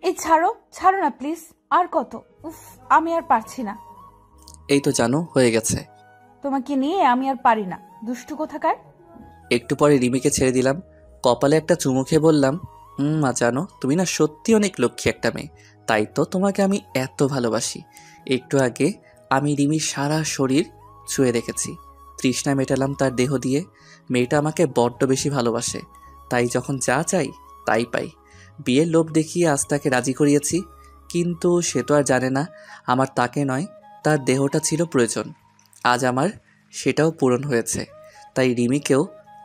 এই ছাড়ো, ছাড়ো না প্লিজ। আর কত? উফ, আমি আর পারছি না। এই তো জানো, হয়ে গেছে। তোমাকে নিয়ে আমি আর পারি না, দুষ্টু কোথাকার। একটু পরে রিমিকে ছেড়ে দিলাম, কপালে একটা চুমু খেয়ে বললাম, মা জানো তুমি না সত্যি অনেক লক্ষ্মী একটা মেয়ে, তাই তো তোমাকে আমি এত ভালোবাসি। একটু আগে আমি রিমির সারা শরীর ছুঁয়ে রেখেছি, তৃষ্ণা মেটালাম তার দেহ দিয়ে। মেয়েটা আমাকে বড্ড বেশি ভালোবাসে, তাই যখন যা চাই তাই পাই। বিয়ের লোভ দেখিয়ে আজ তাকে রাজি করিয়েছি, কিন্তু সে তো আর জানে না আমার তাকে নয়, তার দেহটা ছিল প্রয়োজন। আজ আমার সেটাও পূরণ হয়েছে, তাই রিমিকেও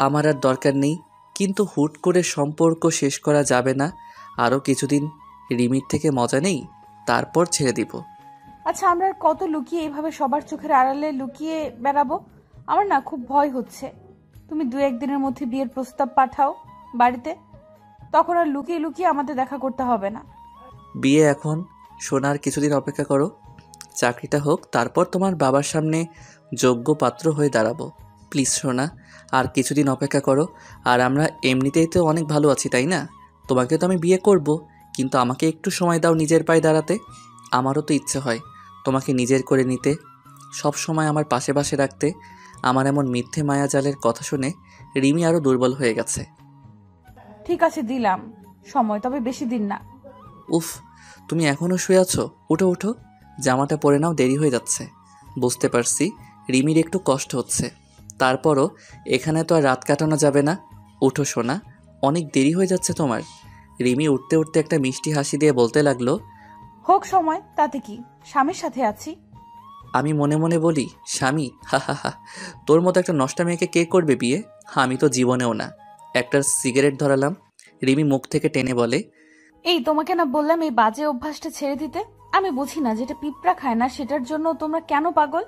আমার আর দরকার নেই। কিন্তু হুট করে সম্পর্ক শেষ করা যাবে না, আরও কিছুদিন রিমির থেকে মজা নেই, তারপর ছেড়ে দিব। আচ্ছা, আমরা আর কত লুকিয়ে এইভাবে সবার চোখের আড়ালে লুকিয়ে বেড়াবো? আমার না খুব ভয় হচ্ছে। তুমি 2-1 দিনের মধ্যে বিয়ের প্রস্তাব পাঠাও বাড়িতে, তখন আর লুকিয়ে লুকিয়ে আমাদের দেখা করতে হবে না। বিয়ে এখন, সোনার কিছুদিন অপেক্ষা করো, চাকরিটা হোক, তারপর তোমার বাবার সামনে যোগ্য পাত্র হয়ে দাঁড়াবো। প্লিজ সোনা, আর কিছুদিন অপেক্ষা করো। আর আমরা এমনিতেই তো অনেক ভালো আছি, তাই না? তোমাকে তো আমি বিয়ে করব, কিন্তু আমাকে একটু সময় দাও নিজের পায়ে দাঁড়াতে। আমারও তো ইচ্ছে হয় তোমাকে নিজের করে নিতে, সব সময় আমার পাশে পাশে রাখতে। আমার এমন মিথ্যে মায়াজালের কথা শুনে রিমি আরও দুর্বল হয়ে গেছে। ঠিক আছে, দিলাম সময়, তবে বেশি দিন না। উফ, তুমি এখনও শুয়ে আছো? উঠো উঠো, জামাটা পরে নাও, দেরি হয়ে যাচ্ছে। বুঝতে পারছি রিমির একটু কষ্ট হচ্ছে, তারপরও এখানে তো আর রাত কাটানো যাবে না। উঠো সোনা, অনেক দেরি হয়ে যাচ্ছে তোমার। রিমি উঠতে উঠতে একটা মিষ্টি হাসি দিয়ে বলতে লাগলো, হোক সময়, তাতে কি, স্বামীর সাথে আছি। আমি মনে মনে বলি, স্বামী? হা হা হা, তোর মতো একটা নষ্টা মেয়েকে কে করবে বিয়ে? আমি তো জীবনেও না। একটা সিগারেট ধরালাম, রিমি মুখ থেকে টেনে বলে, এই তোমাকে না বললাম এই বাজে অভ্যাসটা ছেড়ে দিতে? আমি বুঝি না, যেটা পিঁপড়া খায় না সেটার জন্য তোমরা কেন পাগল।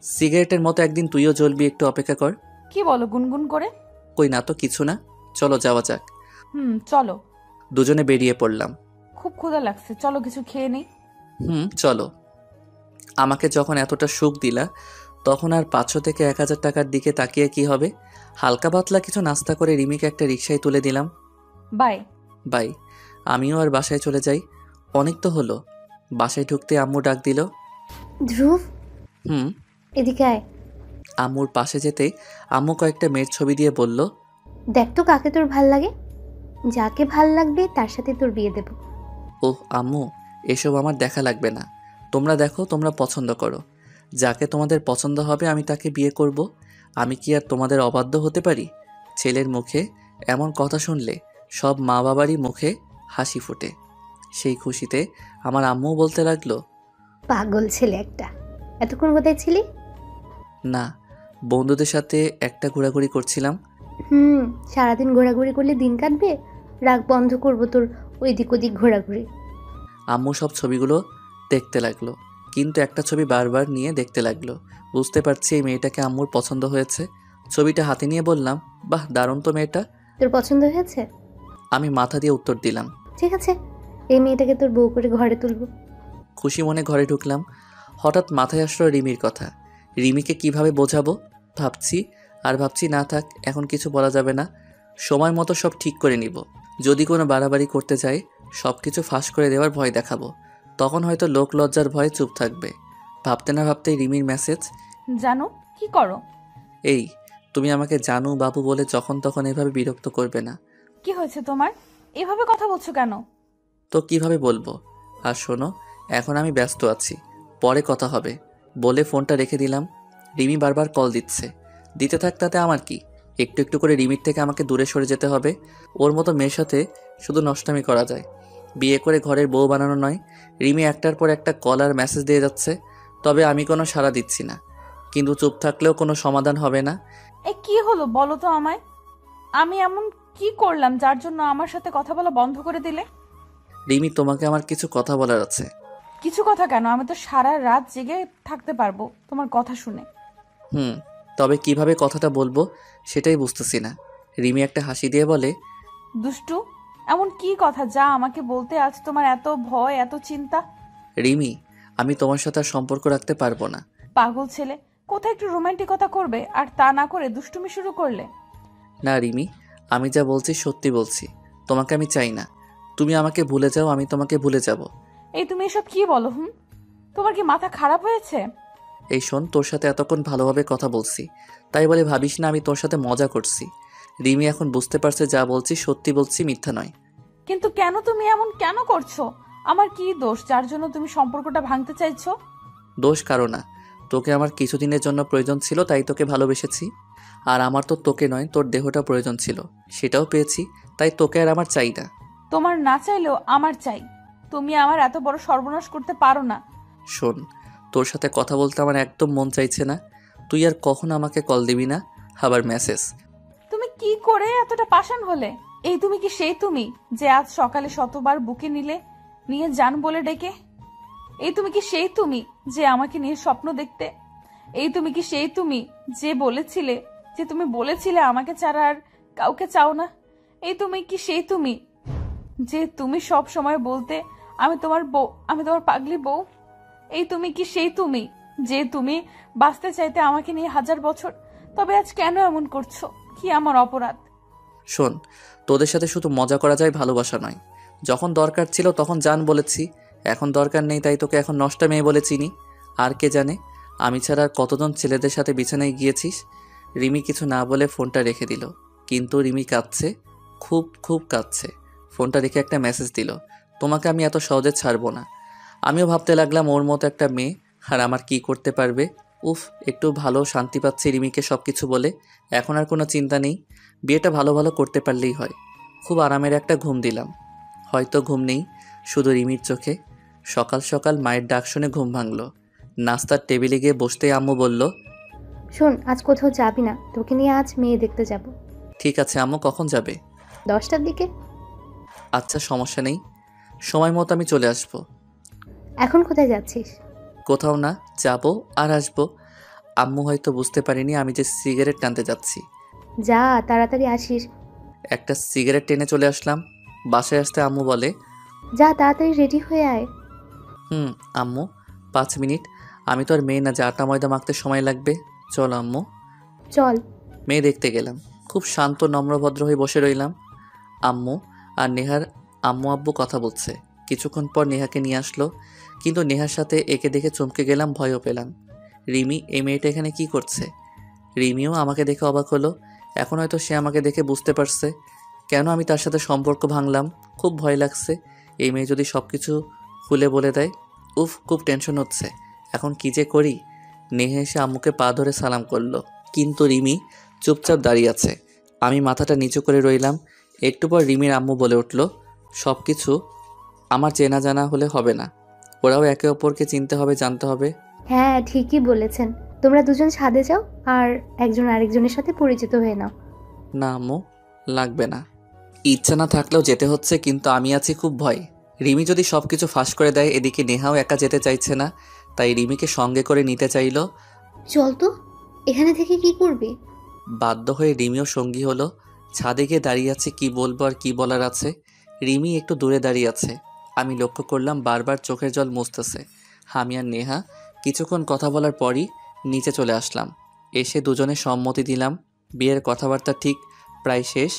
সিগারেটের মতো একদিন তুইও জ্বলবি, একটু অপেক্ষা কর। কি বলো গুনগুন করে? কই না তো কিছু না, চলো যাওয়া যাক। চলো। দুজনে বেরিয়ে পড়লাম। খুব ক্ষুধা লাগছে, চলো কিছু খেয়ে নেই। চলো। আমাকে যখন এতটা সুখ দিলা, তখন আর 500 থেকে 1000 টাকার দিকে তাকিয়ে কি হবে? হালকা পাতলা কিছু নাস্তা করে রিমিকে একটা রিকশায় তুলে দিলাম। বাই। বাই। আমিও আর বাসায় চলে যাই। অনেক তো হলো। বাসায় ঢুকতে আম্মু ডাক দিল। ধ্রুব, হুম। এদিকে আয়। আম্মুর পাশে যেতেই আম্মু কয়েকটা মেয়ের ছবি দিয়ে বলল, দেখ তো কাকে তোর ভাল লাগে, যাকে ভাল লাগবে তার সাথে তোর বিয়ে দেব। ওহ আম্মু, এসব আমার দেখা লাগবে না। তোমরা দেখো, তোমরা পছন্দ করো, যাকে তোমাদের পছন্দ হবে আমি তাকে বিয়ে করব। আমি কি আর তোমাদের অবাধ্য হতে পারি? ছেলের মুখে এমন কথা শুনলে সব মা বাবারই মুখে হাসি ফোটে। সেই খুশিতে আমার আম্মুও বলতে লাগলো, পাগল ছেলে একটা, এতক্ষণ কোথায় ছিলি? না, বন্ধুদের সাথে একটা ঘোরাঘুরি করছিলাম। সারাদিন ঘোরাঘুরি করলে দিন কাটবে, রাগ বন্ধ করবো তোর ওই দিক ওদিক ঘোরাঘুরি। আম্মু সব ছবিগুলো দেখতে লাগলো, কিন্তু একটা ছবি বারবার নিয়ে দেখতে লাগলো। বুঝতে পারছি এই মেয়েটাকে আম্মুর পছন্দ হয়েছে। ছবিটা হাতে নিয়ে বললাম, বাহ দারুণ তো মেয়েটা। তোর পছন্দ হয়েছে? আমি মাথা দিয়ে উত্তর দিলাম। ঠিক আছে, এই মেয়েটাকে তোর বউ করে ঘরে তুলবো। খুশি মনে ঘরে ঢুকলাম। হঠাৎ মাথায় আসলো রিমির কথা। রিমিকে কিভাবে বোঝাবো ভাবছি, আর ভাবছি না থাক, এখন কিছু বলা যাবে না। সময় মতো সব ঠিক করে নিব। যদি কোনো বাড়াবাড়ি করতে যাই, সব কিছু ফাঁস করে দেওয়ার ভয় দেখাবো, তখন হয়তো লোক লজ্জার ভয়ে চুপ থাকবে। ভাবতে না ভাবতেই রিমির মেসেজ। জানো কি করো? এই, তুমি আমাকে জানু বাবু বলে যখন তখন এভাবে বিরক্ত করবে না। কি হয়েছে তোমার, এভাবে কথা বলছো কেন? তো কিভাবে বলবো? আর শোনো, এখন আমি ব্যস্ত আছি, পরে কথা হবে বলে ফোনটা রেখে দিলাম। রিমি বারবার কল দিচ্ছে, দিতে থাক, তাতে আমার কি? একটু একটু করে রিমির থেকে আমাকে দূরে সরে যেতে হবে। ওর মতো মেয়ের সাথে শুধু নষ্টামি করা যায়, বিয়ে করে ঘরের বউ বানানো নয়। রিমি একটার পর একটা কল আর মেসেজ দিয়ে যাচ্ছে, তবে আমি কোনো সাড়া দিচ্ছি না। কিন্তু চুপ থাকলেও কোনো সমাধান হবে না। কি হলো বলো তো আমায়। আমি এমন কি করলাম যার জন্য আমার সাথে কথা বলা বন্ধ করে দিলে? রিমি, তোমাকে আমার কিছু কথা বলার আছে। কিছু কথা কেন, আমি তো সারা রাত জেগে থাকতে পারবো তোমার কথা শুনে। তবে কিভাবে কথাটা বলবো সেটাই বুঝতেছি না। রিমি একটা হাসি দিয়ে বলে, দুষ্টু, এমন কি কথা যা আমাকে বলতে আজ তোমার এত ভয়, এত চিন্তা? রিমি, আমি তোমার সাথে আর সম্পর্ক রাখতে পারবো না। পাগল ছেলে, কোথায় একটু রোমান্টিকতা করবে আর তা না করে দুষ্টুমি শুরু করলে? না রিমি, আমি যা বলছি সত্যি বলছি, তোমাকে আমি চাই না। তুমি আমাকে ভুলে যাও, আমি তোমাকে ভুলে যাব। এই তুমি এসব কি বলো? তোমার কি মাথা খারাপ হয়েছে? এই শোন, তোর সাথে এতক্ষণ ভালোভাবে কথা বলছি, তাই বলে ভাবিস না আমি তোর সাথে মজা করছি। রিমি এখন বুঝতে পারছে যা বলছি সত্যি বলছি, মিথ্যা নয়। কিন্তু কেন তুমি এমন কেন করছো? আমার কি দোষ যার জন্য তুমি সম্পর্কটা ভাঙতে চাইছো? দোষ কারো না, তোকে আমার কিছুদিনের জন্য প্রয়োজন ছিল তাই তোকে ভালোবেসেছি। আর আমার তো তোকে নয়, তোর দেহটা প্রয়োজন ছিল, সেটাও পেয়েছি, তাই তোকে আর আমার চাই না। তোমার না চাইলেও আমার চাই। তুমি আমার এত বড় সর্বনাশ করতে পারো না। শোন, তোর সাথে কথা বলতে আমার একদম মন চাইছে না। তুই আর কখনো আমাকে কল দিবি না, আবার মেসেজ। তুমি কি করে এতটা পাষাণ হলে? এই তুমি কি সেই তুমি যে আজ সকালে শতবার বুকে নিয়ে যান বলে ডেকে? এই তুমি কি সেই তুমি যে আমাকে নিয়ে স্বপ্ন দেখতে? এই তুমি কি সেই তুমি যে তুমি বলেছিলে আমাকে ছাড়া আর কাউকে চাও না? এই তুমি কি সেই তুমি যে তুমি সব সময় বলতে আমি তোমার বউ, আমি তোমার পাগলি বউ? এই তুমি কি সেই তুমি যে তুমি বাঁচতে চাইতে আমাকে নিয়ে 1000 বছর? তবে আজ কেন এমন করছো? কি আমার অপরাধ? শোন, তোদের সাথে শুধু মজা করা যায়, ভালোবাসা নয়। যখন দরকার ছিল তখন জান বলেছি, এখন দরকার নেই তাই তোকে এখন নষ্ট মেয়ে বলে চিনি। আর কে জানে আমি ছাড়া আর কতজন ছেলেদের সাথে বিছানায় গিয়েছিস। রিমি কিছু না বলে ফোনটা রেখে দিল, কিন্তু রিমি কাঁদছে, খুব খুব কাঁদছে। ফোনটা রেখে একটা মেসেজ দিল, তোমাকে আমি এত সহজে ছাড়বো না। আমিও ভাবতে লাগলাম ওর মতো একটা মেয়ে আর আমার কি করতে পারবে। উফ, একটু ভালো শান্তি পাচ্ছি রিমিকে সব কিছু বলে। এখন আর কোনো চিন্তা নেই, বিয়েটা ভালো ভালো করতে পারলেই হয়। খুব আরামের একটা ঘুম দিলাম। হয়তো ঘুম নেই, শুধু রিমির চোখে। সকাল সকাল মায়ের ডাক শুনে ঘুম ভাঙল। নাস্তার টেবিলে গিয়ে বসতেই আম্মু বলল, শোন, আজ কোথাও যাবি না, তোকে নিয়ে আজ মেয়ে দেখতে যাব। ঠিক আছে আম্মু, কখন যাবে? 10টার দিকে। আচ্ছা, সমস্যা নেই, সময় মতো আমি চলে আসবো। এখন কোথায় যাচ্ছিস? কোথাও না, যাবো আর আসবো। আম্মু হয়তো বুঝতে পারিনি আমি যে সিগারেট টানতে যাচ্ছি। যা, তাড়াতাড়ি আসিস। একটা সিগারেট টেনে চলে আসলাম। বাসায় আসতে আম্মু বলে, যা, তাড়াতাড়ি রেডি হয়ে আয়। আম্মু 5 মিনিট, আমি তো আর মেয়ে না যে আটা ময়দা মাখতে সময় লাগবে। চল আম্মু। চল। মেয়ে দেখতে গেলাম, খুব শান্ত নম্রভদ্র হয়ে বসে রইলাম। আম্মু আর নেহার আম্মু আব্বু কথা বলছে। কিছুক্ষণ পর নেহাকে নিয়ে আসলো, কিন্তু নেহার সাথে একে দেখে চমকে গেলাম, ভয়ও পেলাম। রিমি, এই মেয়েটা এখানে কি করছে? রিমিও আমাকে দেখে অবাক হলো। এখন হয়তো সে আমাকে দেখে বুঝতে পারছে কেন আমি তার সাথে সম্পর্ক ভাঙলাম। খুব ভয় লাগছে, এই মেয়ে যদি সব কিছু খুলে বলে দেয়। উফ, খুব টেনশন হচ্ছে, এখন কি যে করি। নেহা এসে আম্মুকে পা ধরে সালাম করলো, কিন্তু রিমি চুপচাপ দাঁড়িয়ে আছে। আমি মাথাটা নিচু করে রইলাম। একটু পর রিমির আম্মু বলে উঠল, সব কিছু আমার চেনা জানা হলে হবে না, ওরাও একে অপরকে চিনতে হবে, জানতে হবে। হ্যাঁ, ঠিকই বলেছেন। তোমরা দুজন ছাদে যাও আর একজন আরেকজনের সাথে পরিচিত হয়ে নাও। না আম্মু, লাগবে না। ইচ্ছা না থাকলেও যেতে হচ্ছে, কিন্তু আমি আছি খুব ভয়। রিমি যদি সব কিছু ফাঁস করে দেয়। এদিকে নেহাও একা যেতে চাইছে না, তাই রিমিকে সঙ্গে করে নিতে চাইলো। চল তো, এখানে থেকে কি করবি? বাধ্য হয়ে রিমিও সঙ্গী হলো। ছাদে গিয়ে দাঁড়িয়ে আছে, কি বলবো আর কি বলার আছে। রিমি একটু দূরে দাঁড়িয়ে আছে, আমি লক্ষ্য করলাম বারবার চোখের জল মুছতেছে। আমি আর নেহা কিছুক্ষণ কথা বলার পরই নিচে চলে আসলাম। এসে দুজনে সম্মতি দিলাম। বিয়ের কথাবার্তা ঠিক প্রায় শেষ।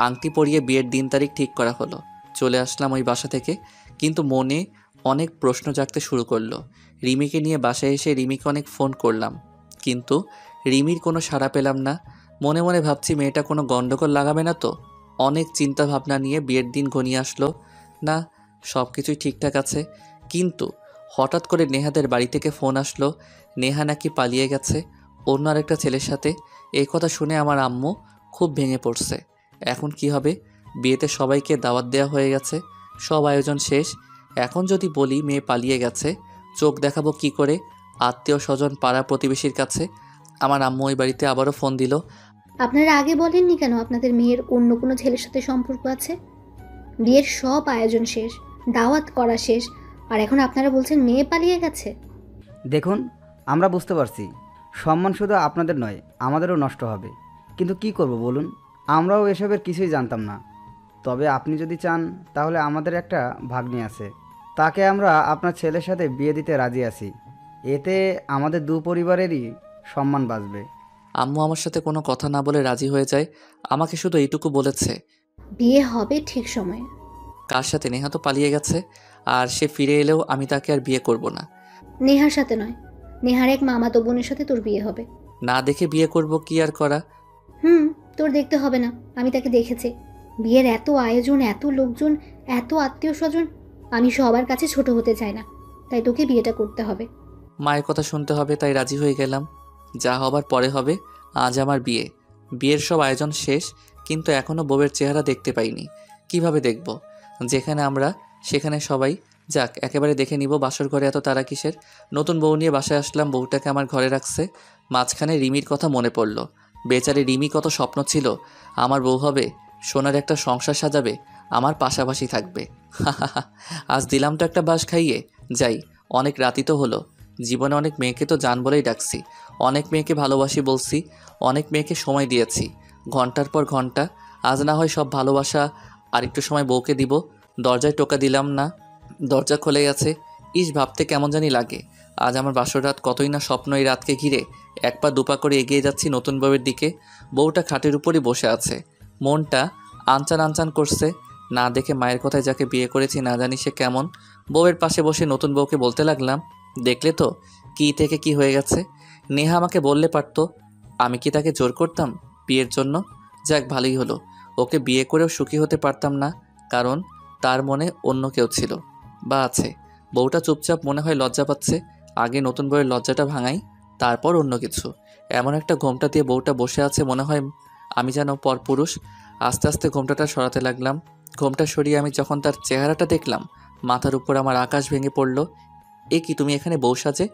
আংটি পরিয়ে বিয়ের দিন তারিখ ঠিক করা হলো। চলে আসলাম ওই বাসা থেকে, কিন্তু মনে অনেক প্রশ্ন জাগতে শুরু করলো। রিমিকে নিয়ে বাসায় এসে রিমিকে অনেক ফোন করলাম, কিন্তু রিমির কোনো সাড়া পেলাম না। মনে মনে ভাবছি মেয়েটা কোনো গন্ডগোল লাগাবে না তো। অনেক চিন্তা ভাবনা নিয়ে বিয়ের দিন ঘনিয়ে আসলো। না, সব কিছুই ঠিকঠাক আছে, কিন্তু হঠাৎ করে নেহাদের বাড়ি থেকে ফোন আসলো, নেহা নাকি পালিয়ে গেছে অন্য আরেকটা ছেলের সাথে। এই কথা শুনে আমার আম্মু খুব ভেঙে পড়ছে। এখন কি হবে? বিয়েতে সবাইকে দাওয়াত দেওয়া হয়ে গেছে, সব আয়োজন শেষ। এখন যদি বলি মেয়ে পালিয়ে গেছে, চোখ দেখাবো কি করে আত্মীয় স্বজন পাড়া প্রতিবেশীর কাছে? আমার আম্মু ওই বাড়িতে আবারও ফোন দিল। আপনারা আগে বলেননি কেন আপনাদের মেয়ের অন্য কোনো ছেলের সাথে সম্পর্ক আছে? বিয়ের সব আয়োজন শেষ, দাওয়াত করা শেষ, আর এখন আপনারা বলছেন মেয়ে পালিয়ে গেছে। দেখুন, আমরা বুঝতে পারছি সম্মান শুধু আপনাদের নয়, আমাদেরও নষ্ট হবে, কিন্তু কি করব বলুন? আমরাও এসবের কিছুই জানতাম না। তবে আপনি যদি চান তাহলে আমাদের একটা ভাগ্নি আছে, তাকে আমরা আপনার ছেলের সাথে বিয়ে দিতে রাজি আছি। এতে আমাদের দু পরিবারেরই সম্মান বাঁচবে। আম্মু আমার সাথে কোনো কথা না বলে রাজি হয়ে যায়। আমাকে শুধু এইটুকু বলেছে, বিয়ে হবে ঠিক সময়ে। কার সাথে? নেহা তো পালিয়ে গেছে, আর সে ফিরে এলেও আমি তাকে আর বিয়ে করব না। নেহার সাথে নয়, নেহার এক মামাতো বোনের সাথে তোর বিয়ে হবে। না দেখে বিয়ে করব কি আর করা? হুম, তোর দেখতে হবে না, আমি তাকে দেখেছি। বিয়ের এত আয়োজন, এত লোকজন, এত আত্মীয় স্বজন, আমি সবার কাছে ছোট হতে চাই না, তাই তোকে বিয়েটা করতে হবে। মায়ের কথা শুনতে হবে তাই রাজি হয়ে গেলাম। যা হবার পরে হবে। আজ আমার বিয়ে। বিয়ের সব আয়োজন শেষ, কিন্তু এখনও বউয়ের চেহারা দেখতে পাইনি। কিভাবে দেখব? যেখানে আমরা সেখানে সবাই। যাক, একেবারে দেখে নিব। বাসর ঘরে এত তারা কিসের? নতুন বউ নিয়ে বাসায় আসলাম, বউটাকে আমার ঘরে রাখছে। মাঝখানে রিমির কথা মনে পড়ল। বেচারি রিমি কত স্বপ্ন ছিল আমার বউ হবে, সোনার একটা সংসার সাজাবে, আমার পাশাপাশি থাকবে। আজ দিলাম তো একটা বাঁশ খাইয়ে। যাই, অনেক রাতি তো হলো। জীবনে অনেক মেয়েকে তো জান বলেই ডাকছি, অনেক মেয়েকে ভালোবাসি বলছি, অনেক মেয়েকে সময় দিয়েছি, ঘন্টার পর ঘন্টা। আজ না হয় সব ভালোবাসা আর একটু সময় বউকে দিব। দরজায় টোকা দিলাম না, দরজা খুলেই আছে। ইস, ভাবতে কেমন জানি লাগে। আজ আমার বাসর রাত, কতই না স্বপ্ন এই রাতকে ঘিরে। এক পা দুপা করে এগিয়ে যাচ্ছি নতুন বউয়ের দিকে। বউটা খাটের উপরই বসে আছে, মনটা আনচান আনচান করছে। না দেখে মায়ের কথায় যাকে বিয়ে করেছি না জানি সে কেমন। বউয়ের পাশে বসে নতুন বউকে বলতে লাগলাম, দেখলে তো কী থেকে কি হয়ে গেছে। নেহা আমাকে বললে পারতো, আমি কি তাকে জোর করতাম বিয়ের জন্য? যাক, ভালোই হলো। ওকে বিয়ে করেও সুখী হতে পারতাম না, কারণ তার মনে অন্য কেউ ছিল বা আছে। বউটা চুপচাপ, মনে হয় লজ্জা পাচ্ছে। আগে নতুন বউয়ের লজ্জাটা ভাঙাই, তারপর অন্য কিছু। এমন একটা ঘোমটা দিয়ে বউটা বসে আছে, মনে হয় আমি যেন পরপুরুষ। আস্তে আস্তে ঘোমটাটা সরাতে লাগলাম। ঘোমটা সরিয়ে আমি যখন তার চেহারাটা দেখলাম, মাথার উপর আমার আকাশ ভেঙে পড়ল। এ কি, তুমি এখানে বউ সাজে?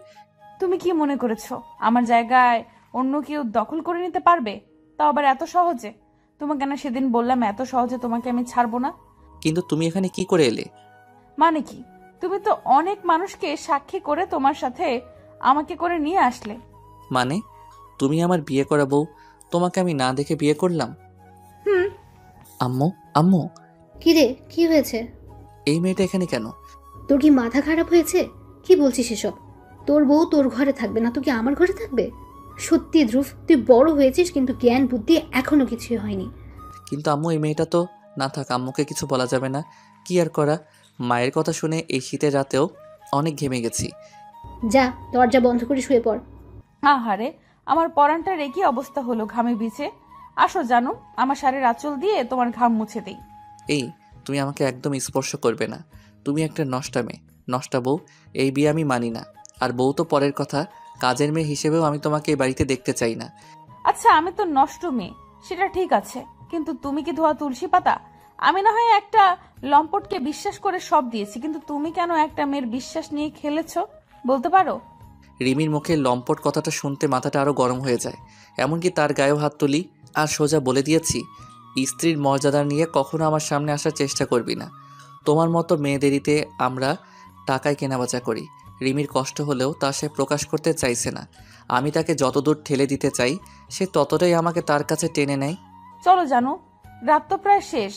তুমি কি মনে করেছো আমার জায়গায় অন্য কেউ দখল করে নিতে পারবে? তাও আবার এত সহজে? তোমাকে না সেদিন বললাম এত সহজে তোমাকে আমি ছাড়বো না। কিন্তু তুমি এখানে কি করে এলে? মানে কি? তুমি তো অনেক মানুষকে সাক্ষী করে তোমার সাথে আমাকে করে নিয়ে আসলে। মানে, তুমি আমার বিয়ে করা বউ, তোমাকে আমি না দেখে বিয়ে করলাম? হুম। আম্মু, আম্মু, কি রে, কি হয়েছে? এই মেয়েটা এখানে কেন? তোর কি মাথা খারাপ হয়েছে? কি বলছিস এসব? তোর বউ তোর ঘরে থাকবে না তো কি আমার ঘরে থাকবে? সত্যি ধ্রুব, তুই বড় হয়েছিস কিন্তু জ্ঞান বুদ্ধি এখনো কিছুই হয়নি। কিন্তু আম্মু, এই মেয়েটা তো। না থাক, আম্মুকে কিছু বলা যাবে না। কি আর করা, মায়ের কথা শুনে এই শীতের রাতেও অনেক ঘেমে গেছি। যা, দরজা বন্ধ করে শুয়ে পড়। আহারে, আমার পরানটার একই অবস্থা হলো ঘামে ভিজে। আসো জানো, আমার শাড়ির আঁচল দিয়ে তোমার ঘাম মুছে দেই। এই, তুমি আমাকে একদম স্পর্শ করবে না। তুমি একটা নষ্টা মেয়ে, নষ্টা বউ। এই বিয়ে আমি মানি না। আর বউ তো পরের কথা, কাজের মেয়ে হিসেবেও আমি তোমাকে এই বাড়িতে দেখতে চাই না। আচ্ছা, আমি তো নষ্ট মেয়ে, সেটা ঠিক আছে, কিন্তু তুমি কি ধোয়া তুলসী পাতা? আমি না হয় একটা লম্পটকে বিশ্বাস করে সব দিয়েছি, কিন্তু তুমি কেন একটা মেয়ের বিশ্বাস নিয়ে খেলেছো বলতে পারো? রিমির মুখে লম্পট কথাটা শুনতে মাথাটা আরও গরম হয়ে যায়। এমনকি তার গায়েও হাত তুলি। আর সোজা বলে দিয়েছি, স্ত্রীর মর্যাদা নিয়ে কখনো আমার সামনে আসার চেষ্টা করবি না। তোমার মতো মেয়েদেরিতে আমরা টাকায় কেনাবেচা করি। রিমির কষ্ট হলেও তা সে প্রকাশ করতে চাইছে না। আমি তাকে যতদূর ঠেলে দিতে চাই, সে ততটাই আমাকে তার কাছে টেনে নেয়। চলো জানো, রাত তো প্রায় শেষ।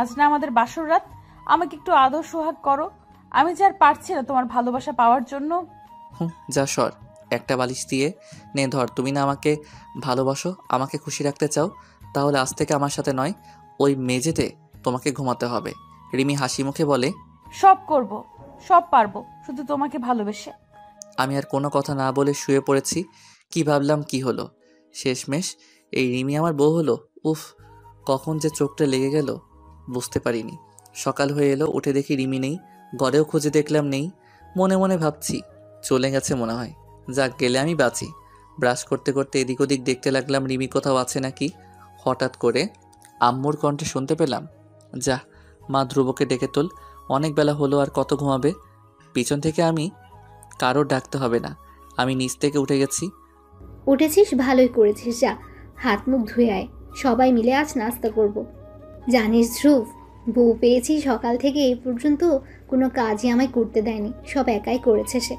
আজ না আমাদের বাসর রাত, আমাকে একটু আদর সোহাগ করো। আমি যে আর পারছি না তোমার ভালোবাসা পাওয়ার জন্য। যা সর, একটা বালিশ দিয়ে নে ধর। তুমি না আমাকে ভালোবাসো, আমাকে খুশি রাখতে চাও, তাহলে আজ থেকে আমার সাথে নয়, ওই মেঝেতে তোমাকে ঘুমাতে হবে। রিমি হাসি মুখে বলে, সব করব, সব পারবো, শুধু তোমাকে ভালোবেসে। আমি আর কোনো কথা না বলে শুয়ে পড়েছি। কি ভাবলাম কি হলো, শেষমেশ এই রিমি আমার বউ হলো। উফ, কখন যে চোখটা লেগে গেল বুঝতে পারিনি। সকাল হয়ে এলো, উঠে দেখি রিমি নেই। ঘরেও খুঁজে দেখলাম নেই। মনে মনে ভাবছি, চলে গেছে মনে হয়। যাক, গেলে আমি বাঁচি। ব্রাশ করতে করতে এদিক ওদিক দেখতে লাগলাম রিমি কোথাও আছে নাকি। হঠাৎ করে আম্মুর কণ্ঠে শুনতে পেলাম, যা মা, ধ্রুবকে ডেকে তোল, অনেক বেলা হলো, আর কত ঘুমাবে। পিছন থেকে আমি, কারোর ডাকতে হবে না, আমি নিচ থেকে উঠে গেছি। উঠেছিস, ভালোই করেছিস। যা, হাত মুখ ধুয়ে আয়, সবাই মিলে আজ নাস্তা করব। জানিস ধ্রুব, বউ পেয়েছি সকাল থেকে এই পর্যন্ত কোনো কাজই আমায় করতে দেয়নি, সব একাই করেছে সে।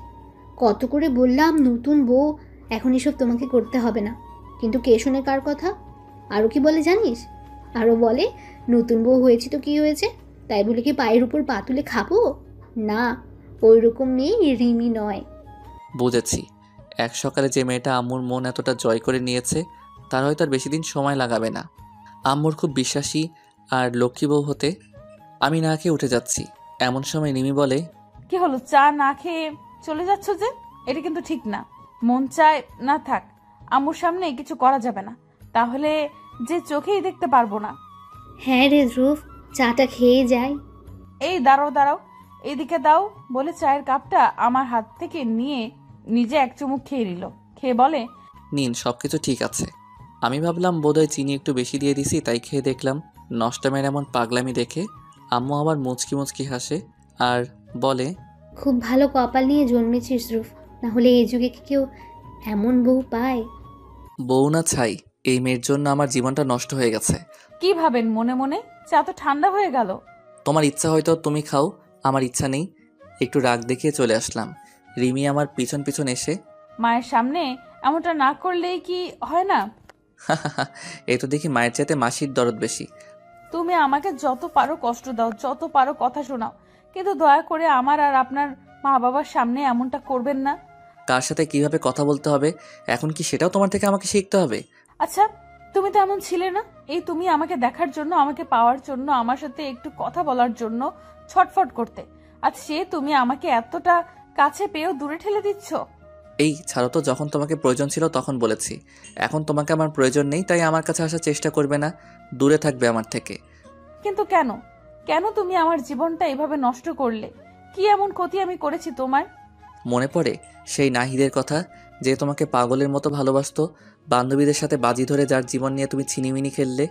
কত করে বললাম নতুন বউ, এখন এসব তোমাকে করতে হবে না, কিন্তু কে শুনে কার কথা? আরও কি বলে জানিস? আরও বলে, নতুন বউ হয়েছি তো কি হয়েছে, তাই বলে কি পায়ের উপর পা তুলে খাবো? না, ওই রকম মেয়ে রিমি নয়। বুঝেছি, এক সকালে যে মেয়েটা আম্মুর মন এতটা জয় করে নিয়েছে, তার হয়তো আর বেশি দিন সময় লাগাবে না আম্মুর খুব বিশ্বাসী আর লক্ষ্মী বউ হতে। আমি না খেয়ে উঠে যাচ্ছি। এমন সময় রিমি বলে, কি হলো, চা না খেয়ে চলে যাচ্ছ যে? এটা কিন্তু ঠিক না। মন চায় না থাক, আম্মুর সামনে কিছু করা যাবে না, তাহলে যে চোখেই দেখতে পারবো না। হ্যাঁ রে ধ্রুব, চাটা খেয়ে যাই। এই দাঁড়াও দাঁড়াও, এইদিকে দাও বলে চায়ের কাপটা আমার হাত থেকে নিয়ে নিজে এক চুমুক খেয়ে নিল। খেয়ে বলে, নিন, সব কিছু ঠিক আছে। আমি ভাবলাম বোধহয় চিনি একটু বেশি দিয়ে দিছি, তাই খেয়ে দেখলাম। নষ্টামের এমন পাগলামি দেখে আম্মু আবার মুচকি মুচকি হাসে আর বলে, খুব ভালো কপাল নিয়ে জন্মেছিস ধ্রুব, না হলে এই যুগে কি কেউ এমন বউ পায়? বউ না ছাই, এই মেয়ের জন্য আমার জীবনটা নষ্ট হয়ে গেছে। কি ভাবেন মনে মনে? চা তো ঠান্ডা হয়ে গেল। তোমার ইচ্ছা হয়তো তুমি খাও, আমার ইচ্ছা নেই। একটু রাগ দেখিয়ে চলে আসলাম। রিমি আমার পিছন পিছন এসে, মায়ের সামনে এমনটা না করলেই কি হয় না? এই তো দেখি মায়ের চাইতে মাসির দরদ বেশি। তুমি আমাকে যত পারো কষ্ট দাও, যত পারো কথা শোনাও, কিন্তু দয়া করে আমার আর আপনার মা বাবার সামনে এমনটা করবেন না। কার সাথে কিভাবে কথা বলতে হবে এখন কি সেটাও তোমার থেকে আমাকে শিখতে হবে? আচ্ছা, তুমি তো এমন ছিলে না। এই তুমি আমাকে দেখার জন্য, আমাকে পাওয়ার জন্য, আমার সাথে একটু কথা বলার জন্য ছটফট করতে, আজ সে তুমি আমাকে এতটা কাছে পেয়েও দূরে ঠেলে দিচ্ছ। এই ছাড়ো তো, যখন তোমাকে প্রয়োজন ছিল তখন বলেছি। এখন তোমাকে আমার প্রয়োজন নেই, তাই আমার কাছে আসার চেষ্টা করবে না, দূরে থাকবে আমার থেকে। কিন্তু কেন, কেন তুমি আমার জীবনটা এভাবে নষ্ট করলে? কি এমন ক্ষতি আমি করেছি তোমার? মনে পড়ে সেই নাহিদের কথা, যে তোমাকে পাগলের মতো ভালোবাসতো, বান্ধবীদের সাথে বাজি ধরে যার জীবন নিয়ে তুমি ছিনিমিনি খেললে,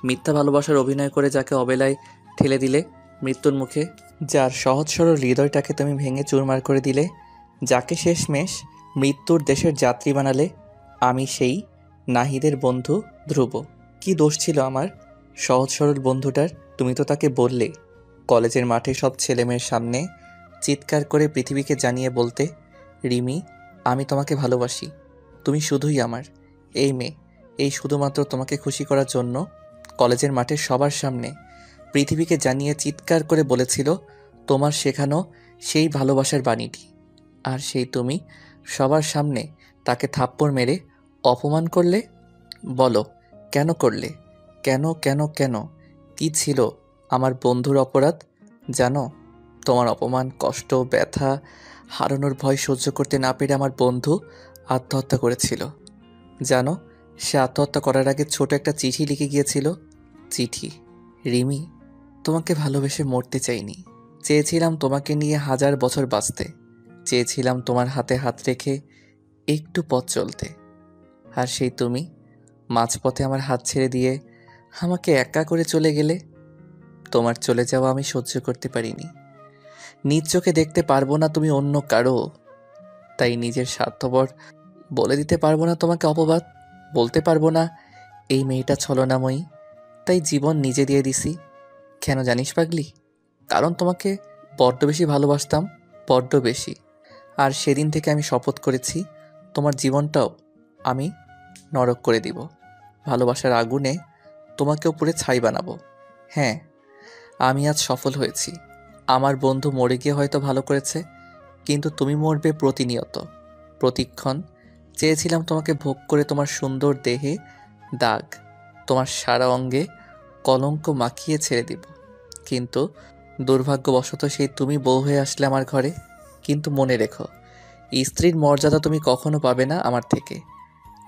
মিথ্যা ভালোবাসার অভিনয় করে যাকে অবেলায় ঠেলে দিলে মৃত্যুর মুখে, যার সহজ সরল হৃদয়টাকে তুমি ভেঙে চুরমার করে দিলে, যাকে শেষমেশ মৃত্যুর দেশের যাত্রী বানালে। আমি সেই নাহিদের বন্ধু ধ্রুব। কি দোষ ছিল আমার সহজ সরল বন্ধুটার? তুমি তো তাকে বললে কলেজের মাঠে সব ছেলেমেয়ের সামনে চিৎকার করে পৃথিবীকে জানিয়ে বলতে, রিমি, আমি তোমাকে ভালোবাসি, তুমি শুধুই আমার। এই মেয়ে এই শুধুমাত্র তোমাকে খুশি করার জন্য কলেজের মাঠে সবার সামনে পৃথিবীকে জানিয়ে চিৎকার করে বলেছিল তোমার শেখানো সেই ভালোবাসার বাণীটি। আর সেই তুমি সবার সামনে তাকে থাপ্পড় মেরে অপমান করলে। বলো, কেন করলে? কেন কেন কেন? কি ছিল আমার বন্ধুর অপরাধ? জানো, তোমার অপমান, কষ্ট, ব্যথা, হারানোর ভয় সহ্য করতে না পেরে আমার বন্ধু আত্মহত্যা করেছিল। জানো, সে আত্মহত্যা করার আগে ছোট একটা চিঠি লিখে গিয়েছিল। চিঠি, রিমি, তোমাকে ভালোবেসে মরতে চাইনি। চেয়েছিলাম তোমাকে নিয়ে 1000 বছর বাঁচতে। চেয়েছিলাম তোমার হাতে হাত রেখে একটু পথ চলতে। আর সেই তুমি মাঝপথে আমার হাত ছেড়ে দিয়ে আমাকে একা করে চলে গেলে। তোমার চলে যাওয়া আমি সহ্য করতে পারিনি। নিজ চোখে দেখতে পারবো না তুমি অন্য কারো, তাই নিজের স্বার্থপর বলে দিতে পারবো না তোমাকে অপবাদ, বলতে পারবো না এই মেয়েটা ছলনাময়ী, তাই জীবন নিজে দিয়ে দিছি। কেন জানিস পাগলি? কারণ তোমাকে বড্ড বেশি ভালোবাসতাম, বড্ড বেশি। আর সেদিন থেকে আমি শপথ করেছি তোমার জীবনটাও আমি নরক করে দিব। ভালোবাসার আগুনে তোমাকেও পুড়ে ছাই বানাবো। হ্যাঁ, আমি আজ সফল হয়েছি। আমার বন্ধু মরে গিয়ে হয়তো ভালো করেছে, কিন্তু তুমি মরবে প্রতিনিয়ত, প্রতিক্ষণ। চেয়েছিলাম তোমাকে ভোগ করে তোমার সুন্দর দেহে দাগ, তোমার সারা অঙ্গে কলঙ্ক মাখিয়ে ছেড়ে দিব, কিন্তু দুর্ভাগ্যবশত সেই তুমি বউ হয়ে আসলে আমার ঘরে। কিন্তু মনে রেখো, স্ত্রীর মর্যাদা তুমি কখনো পাবে না আমার থেকে।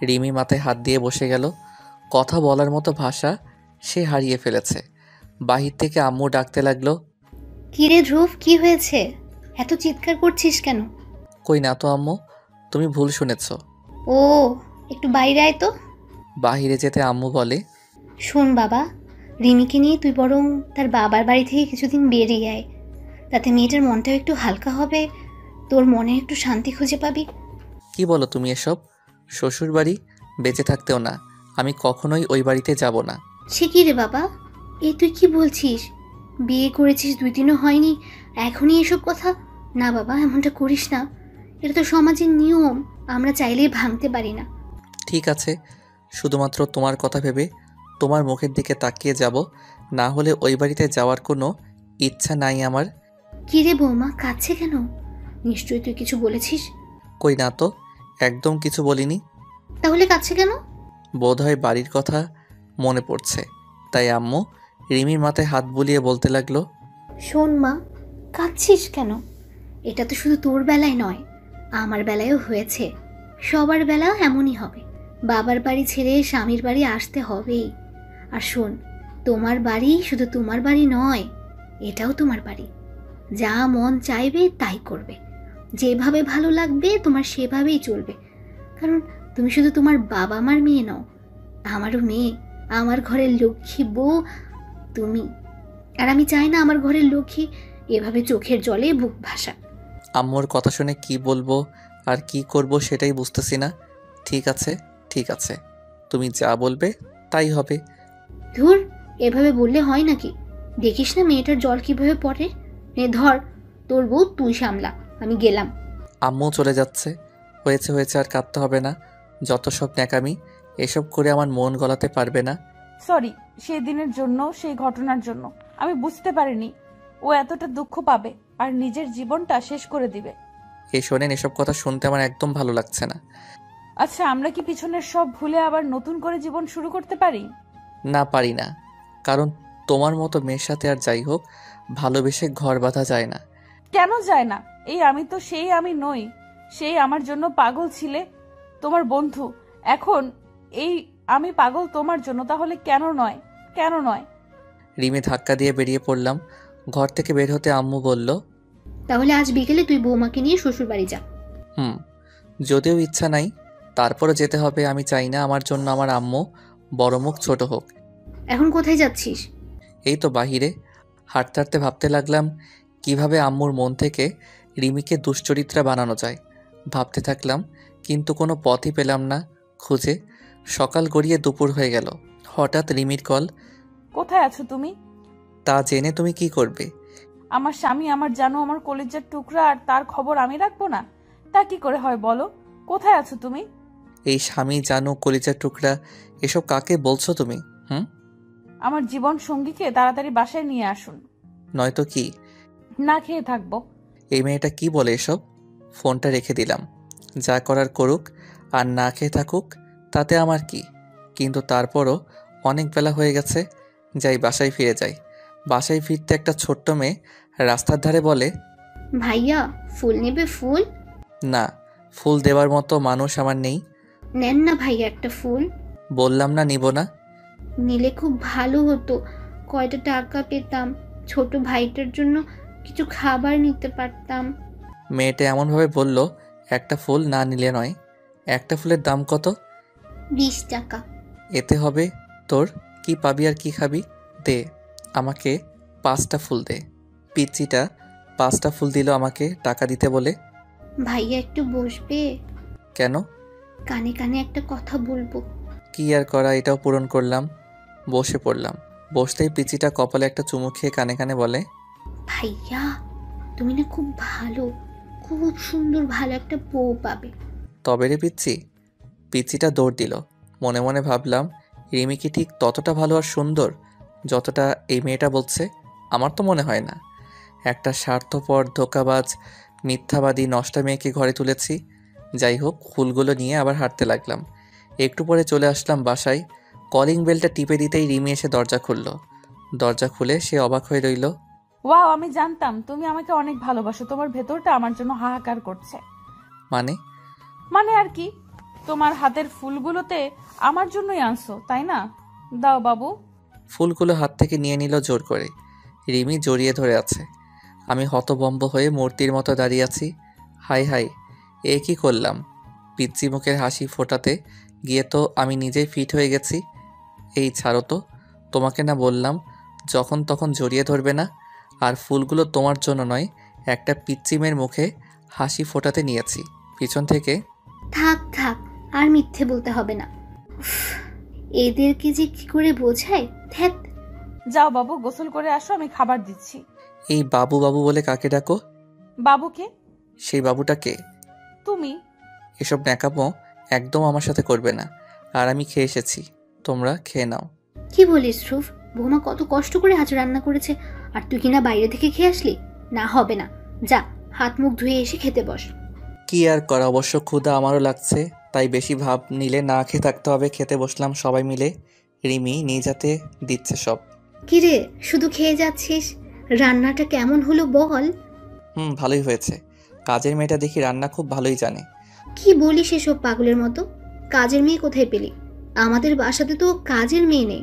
রিমি মাথায় হাত দিয়ে বসে গেল। কথা বলার মতো ভাষা সে হারিয়ে ফেলেছে। বাহির থেকে আম্মু ডাকতে লাগলো, কিরে ধ্রুব, কি হয়েছে? এত চিৎকার করছিস কেন? কই না তো আম্মু, তুমি ভুল শুনেছ। ও, একটু বাইরে আয় তো। বাহিরে যেতে আম্মু বলে, শোন বাবা, রিমিকে নিয়ে তুই বরং তার বাবার বাড়ি থেকে কিছুদিন বেরিয়ে আয়, তাতে মেয়েটার মনটাও একটু হালকা হবে, তোর মনে একটু শান্তি খুঁজে পাবি। কি বলো তুমি এসব? শ্বশুর বাড়ি বেঁচে থাকতেও না, আমি কখনোই ওই বাড়িতে যাব না। সে কি রে বাবা, এই তুই কি বলছিস? বিয়ে করেছিস 2 দিনও হয়নি, এখনই এসব কথা? না বাবা, এমনটা করিস না, এটা তো সমাজের নিয়ম, আমরা চাইলেই ভাঙতে পারি না। ঠিক আছে, শুধুমাত্র তোমার কথা ভেবে তোমার মুখের দিকে তাকিয়ে যাব, না হলে ওই বাড়িতে যাওয়ার কোনো ইচ্ছা নাই আমার। কি রে বৌমা, কাঁদছে কেন? নিশ্চয়ই তুই কিছু বলেছিস। কই না তো, একদম কিছু বলিনি। তাহলে কাঁদছে কেন? বোধহয় বাড়ির কথা মনে পড়ছে, তাই আম্মু রিমির মাথায় হাত বুলিয়ে বলতে লাগলো, শোন মা, কাঁদছিস কেন? এটা তো শুধু তোর বেলায় নয়, আমার বেলায়ও হয়েছে। সবার বেলাও এমনই হবে। বাবার বাড়ি ছেড়ে স্বামীর বাড়ি আসতে হবেই। আর শোন, তোমার বাড়ি শুধু তোমার বাড়ি নয়, এটাও তোমার বাড়ি। যা মন চাইবে তাই করবে, যেভাবে ভালো লাগবে তোমার সেভাবেই চলবে। কারণ তুমি শুধু তোমার বাবা মার মেয়ে নও, আমারও মেয়ে, আমার ঘরের লক্ষ্মী বউ তুমি। আর আমি চাই না আমার ঘরের লক্ষ্মী এভাবে চোখের জলে বুক ভাসাক। আম্মুর কথা শুনে কি বলবো আর কি করব সেটাই বুঝতেছি না। ঠিক আছে, ঠিক আছে, তুমি যা বলবে তাই হবে। ধুর, এভাবে বললে হয় নাকি? দেখিস না মেয়েটার জল কিভাবে পড়ে। নে ধর, তোর বউ তুই সামলা, আমি গেলাম। আম্মু চলে যাচ্ছে। হয়েছে হয়েছে, আর কাঁদতে হবে না। যত সব ন্যাকামি, এসব করে আমার মন গলাতে পারবে না। সরি সেই দিনের জন্য, সেই ঘটনার জন্য। আমি বুঝতে পারিনি ও এতটা দুঃখ পাবে আর নিজের জীবনটা শেষ করে দিবে। এই শোনেন, এসব কথা শুনতে আমার একদম ভালো লাগছে না। আচ্ছা, আমরা কি পিছনের সব ভুলে আবার নতুন করে জীবন শুরু করতে পারি? না, পারি না। কারণ তোমার মতো মেয়ের সাথে আর যাই হোক, ভালোবেসে ঘর বাঁধা যায় না। কেন যায় না? এই আমি তো সেই আমি নই। সেই আমার জন্য পাগল ছিলে, তোমার বন্ধু। এখন এই আমি পাগল তোমার জন্য, তাহলে কেন নয়? কেন নয়? রিমি ধাক্কা দিয়ে বেরিয়ে পড়লাম। ঘর থেকে বের হতে আম্মু বলল, তাহলে আজ বিকেলে তুই বৌমাকে নিয়ে শ্বশুর বাড়ি যা। হুম, যদিও ইচ্ছা নাই, তারপরও যেতে হবে। আমি চাই না আমার জন্য আমার আম্মু বড় মুখ ছোট হোক। এখন কোথায় যাচ্ছিস? এই তো বাহিরে হাঁটতে হাঁটতে ভাবতে লাগলাম কিভাবে আম্মুর মন থেকে রিমিকে দুশ্চরিত্রা বানানো যায়। ভাবতে থাকলাম, কিন্তু কোনো পথই পেলাম না খুঁজে। সকাল গড়িয়ে দুপুর হয়ে গেল। হঠাৎ রিমির কল। কোথায় আছো তুমি? তা জেনে তুমি কি করবে? আমার স্বামী, আমার জানো, আমার কলিজার টুকরা, আর তার খবর আমি রাখবো না? তা কি করে হয় বলো? কোথায় আছো তুমি? এই স্বামী, জানো, কলিজার টুকরা, এসব কাকে বলছো তুমি? আমার জীবন সঙ্গীকে তাড়াতাড়ি বাসায় নিয়ে আসুন, নয়তো কি? না খেয়ে থাকবো। এই মেয়েটা কি বলে এসব? ফোনটা রেখে দিলাম। যা করার করুক, আর না খেয়ে থাকুক, তাতে আমার কি। কিন্তু তারপরও অনেক বেলা হয়ে গেছে। যাই, বাসায় ফিরে যাই। বাসায় ফিরতে একটা ছোট্ট মেয়ে রাস্তার ধারে বলে, ভাইয়া, ফুল নেবে? ফুল? না, ফুল দেওয়ার মতো মানুষ আমার নেই। নেন না ভাইয়া একটা ফুল। বললাম না নিব না। নিলে খুব ভালো হতো, কয়টা টাকা পেতাম, ছোট ভাইটার জন্য কিছু খাবার নিতে পারতাম। মেয়েটা এমনভাবে বলল, একটা ফুল না নিলে নয়। একটা ফুলের দাম কত? 20 টাকা। এতে হবে তোর? কি পাবি আর কি খাবি? দে, আমাকে 5টা ফুল দে। পিচ্চিটা 5টা ফুল দিল আমাকে টাকা দিতে বলে। ভাইয়া একটু বসবে? কেন? কানে কানে একটা কথা বলবো। কি আর করা, এটাও পূরণ করলাম। বসে পড়লাম। বসতেই পিচ্চিটা কপালে একটা চুমু খেয়ে কানে কানে বলে, ভাইয়া, তুমি না খুব ভালো, খুব সুন্দর, ভালো একটা বউ পাবে। তবে রে পিচ্চি? পিচ্চিটা দৌড় দিল। মনে মনে ভাবলাম, রিমি কি ঠিক ততটা ভালো আর সুন্দর যতটা এই মেয়েটা বলছে? আমার তো মনে হয় না। একটা স্বার্থপর, ধোঁকাবাজ, মিথ্যাবাদী, নষ্টা মেয়েকে ঘরে তুলেছি। যাই হোক, ফুলগুলো নিয়ে আবার হাঁটতে লাগলাম। একটু পরে চলে আসলাম বাসায়। কলিং বেলটা টিপে দিতেই রিমি এসে দরজা খুলল। দরজা খুলে সে অবাক হয়ে রইল। ওয়াও, আমি জানতাম তুমি আমাকে অনেক ভালোবাসো। তোমার ভেতরটা আমার জন্য হাহাকার করছে। মানে? মানে আর কি, তোমার হাতের ফুলগুলোতে আমার জন্যই আনছো, তাই না? দাও বাবু। ফুলগুলো হাত থেকে নিয়ে নিল জোর করে। রিমি জড়িয়ে ধরে আছে। আমি হতভম্ব হয়ে মূর্তির মতো দাঁড়িয়ে আছি। হাই হাই, এ কি করলাম? পিচ্চি মুখের হাসি ফোটাতে গিয়ে তো আমি নিজেই ফিট হয়ে গেছি। এই ছাড়ো তো, তোমাকে না বললাম যখন তখন জড়িয়ে ধরবে না। আর ফুলগুলো তোমার জন্য নয়, একটা পিচ্চি মেয়ের মুখে হাসি ফোটাতে নিয়েছি পিছন থেকে। থাক থাক, আর মিথ্যে বলতে হবে না। উফ, এদেরকে যে কি করে বোঝায়। ধ্যাত। যাও বাবু, গোসল করে আসো, আমি খাবার দিচ্ছি। এই বাবু বাবু বলে কাকে ডাকো? বাবুকে? সেই বাবুটাকে? তুমি। এসব ন্যাকামো একদম আমার সাথে করবে না। আর আমি খেয়ে এসেছি, তোমরা খেয়ে নাও। কি বলিস ধ্রুব? বৌমা কত কষ্ট করে আজ রান্না করেছে, আর তুই কিনা বাইরে থেকে খেয়ে আসলি? না, হবে না। যা, হাত মুখ ধুয়ে এসে খেতে বস। কি আর করা, অবশ্য ক্ষুধা আমারও লাগছে, তাই বেশি ভাব নিলে না খেয়ে থাকতে হবে। খেতে বসলাম সবাই মিলে। রিমি নিজ হাতে দিচ্ছে সব। কিরে, শুধু খেয়ে যাচ্ছিস? রান্নাটা কেমন হলো বল। ভালোই হয়েছে। কাজের মেয়েটা দেখি রান্না খুব ভালোই জানে। কি বলিস এসব পাগলের মতো? কাজের মেয়ে কোথায় পেলি? আমাদের বাসাতে তো কাজের মেয়ে নেই।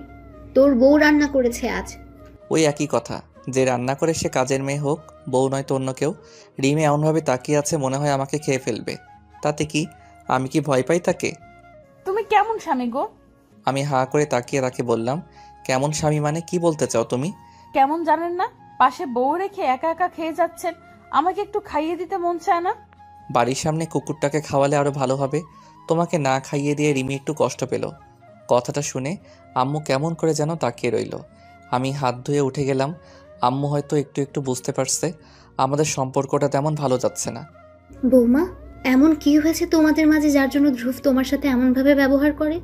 তোর বউ রান্না করেছে আজ। ওই একই কথা, যে রান্না করে সে কাজের মেয়ে হোক, বউ নয়তো অন্য কেউ। রিমি এমনভাবে তাকিয়ে আছে মনে হয় আমাকে খেয়ে ফেলবে। তাতে কি, আমি কি ভয় পাই তাকে? তুমি কেমন স্বামী গো? আমি হাঁ করে তাকিয়ে তাকে বললাম, কেমন স্বামী মানে কি বলতে চাও তুমি? কেমন জানেন না? পাশে বউ রেখে একা একা খেয়ে যাচ্ছেন, আমাকে একটু খাইয়ে দিতে মন চায় না? বাড়ির সামনে কুকুরটাকে খাওয়ালে আরো ভালো হবে। তোমাকে না খাইয়ে দিয়ে রিমি একটু কষ্ট পেল। কথাটা শুনে আম্মু কেমন করে যেন তাকিয়ে রইল। আমি হাত ধুয়ে উঠে গেলাম। আম্মু হয়তো একটু একটু বুঝতে পারছে আমাদের সম্পর্কটা তেমন ভালো যাচ্ছে না। বৌমা, এমন কি হয়েছে তোমাদের মাঝে যার জন্য ধ্রুব তোমার সাথে এমনভাবে ব্যবহার করে?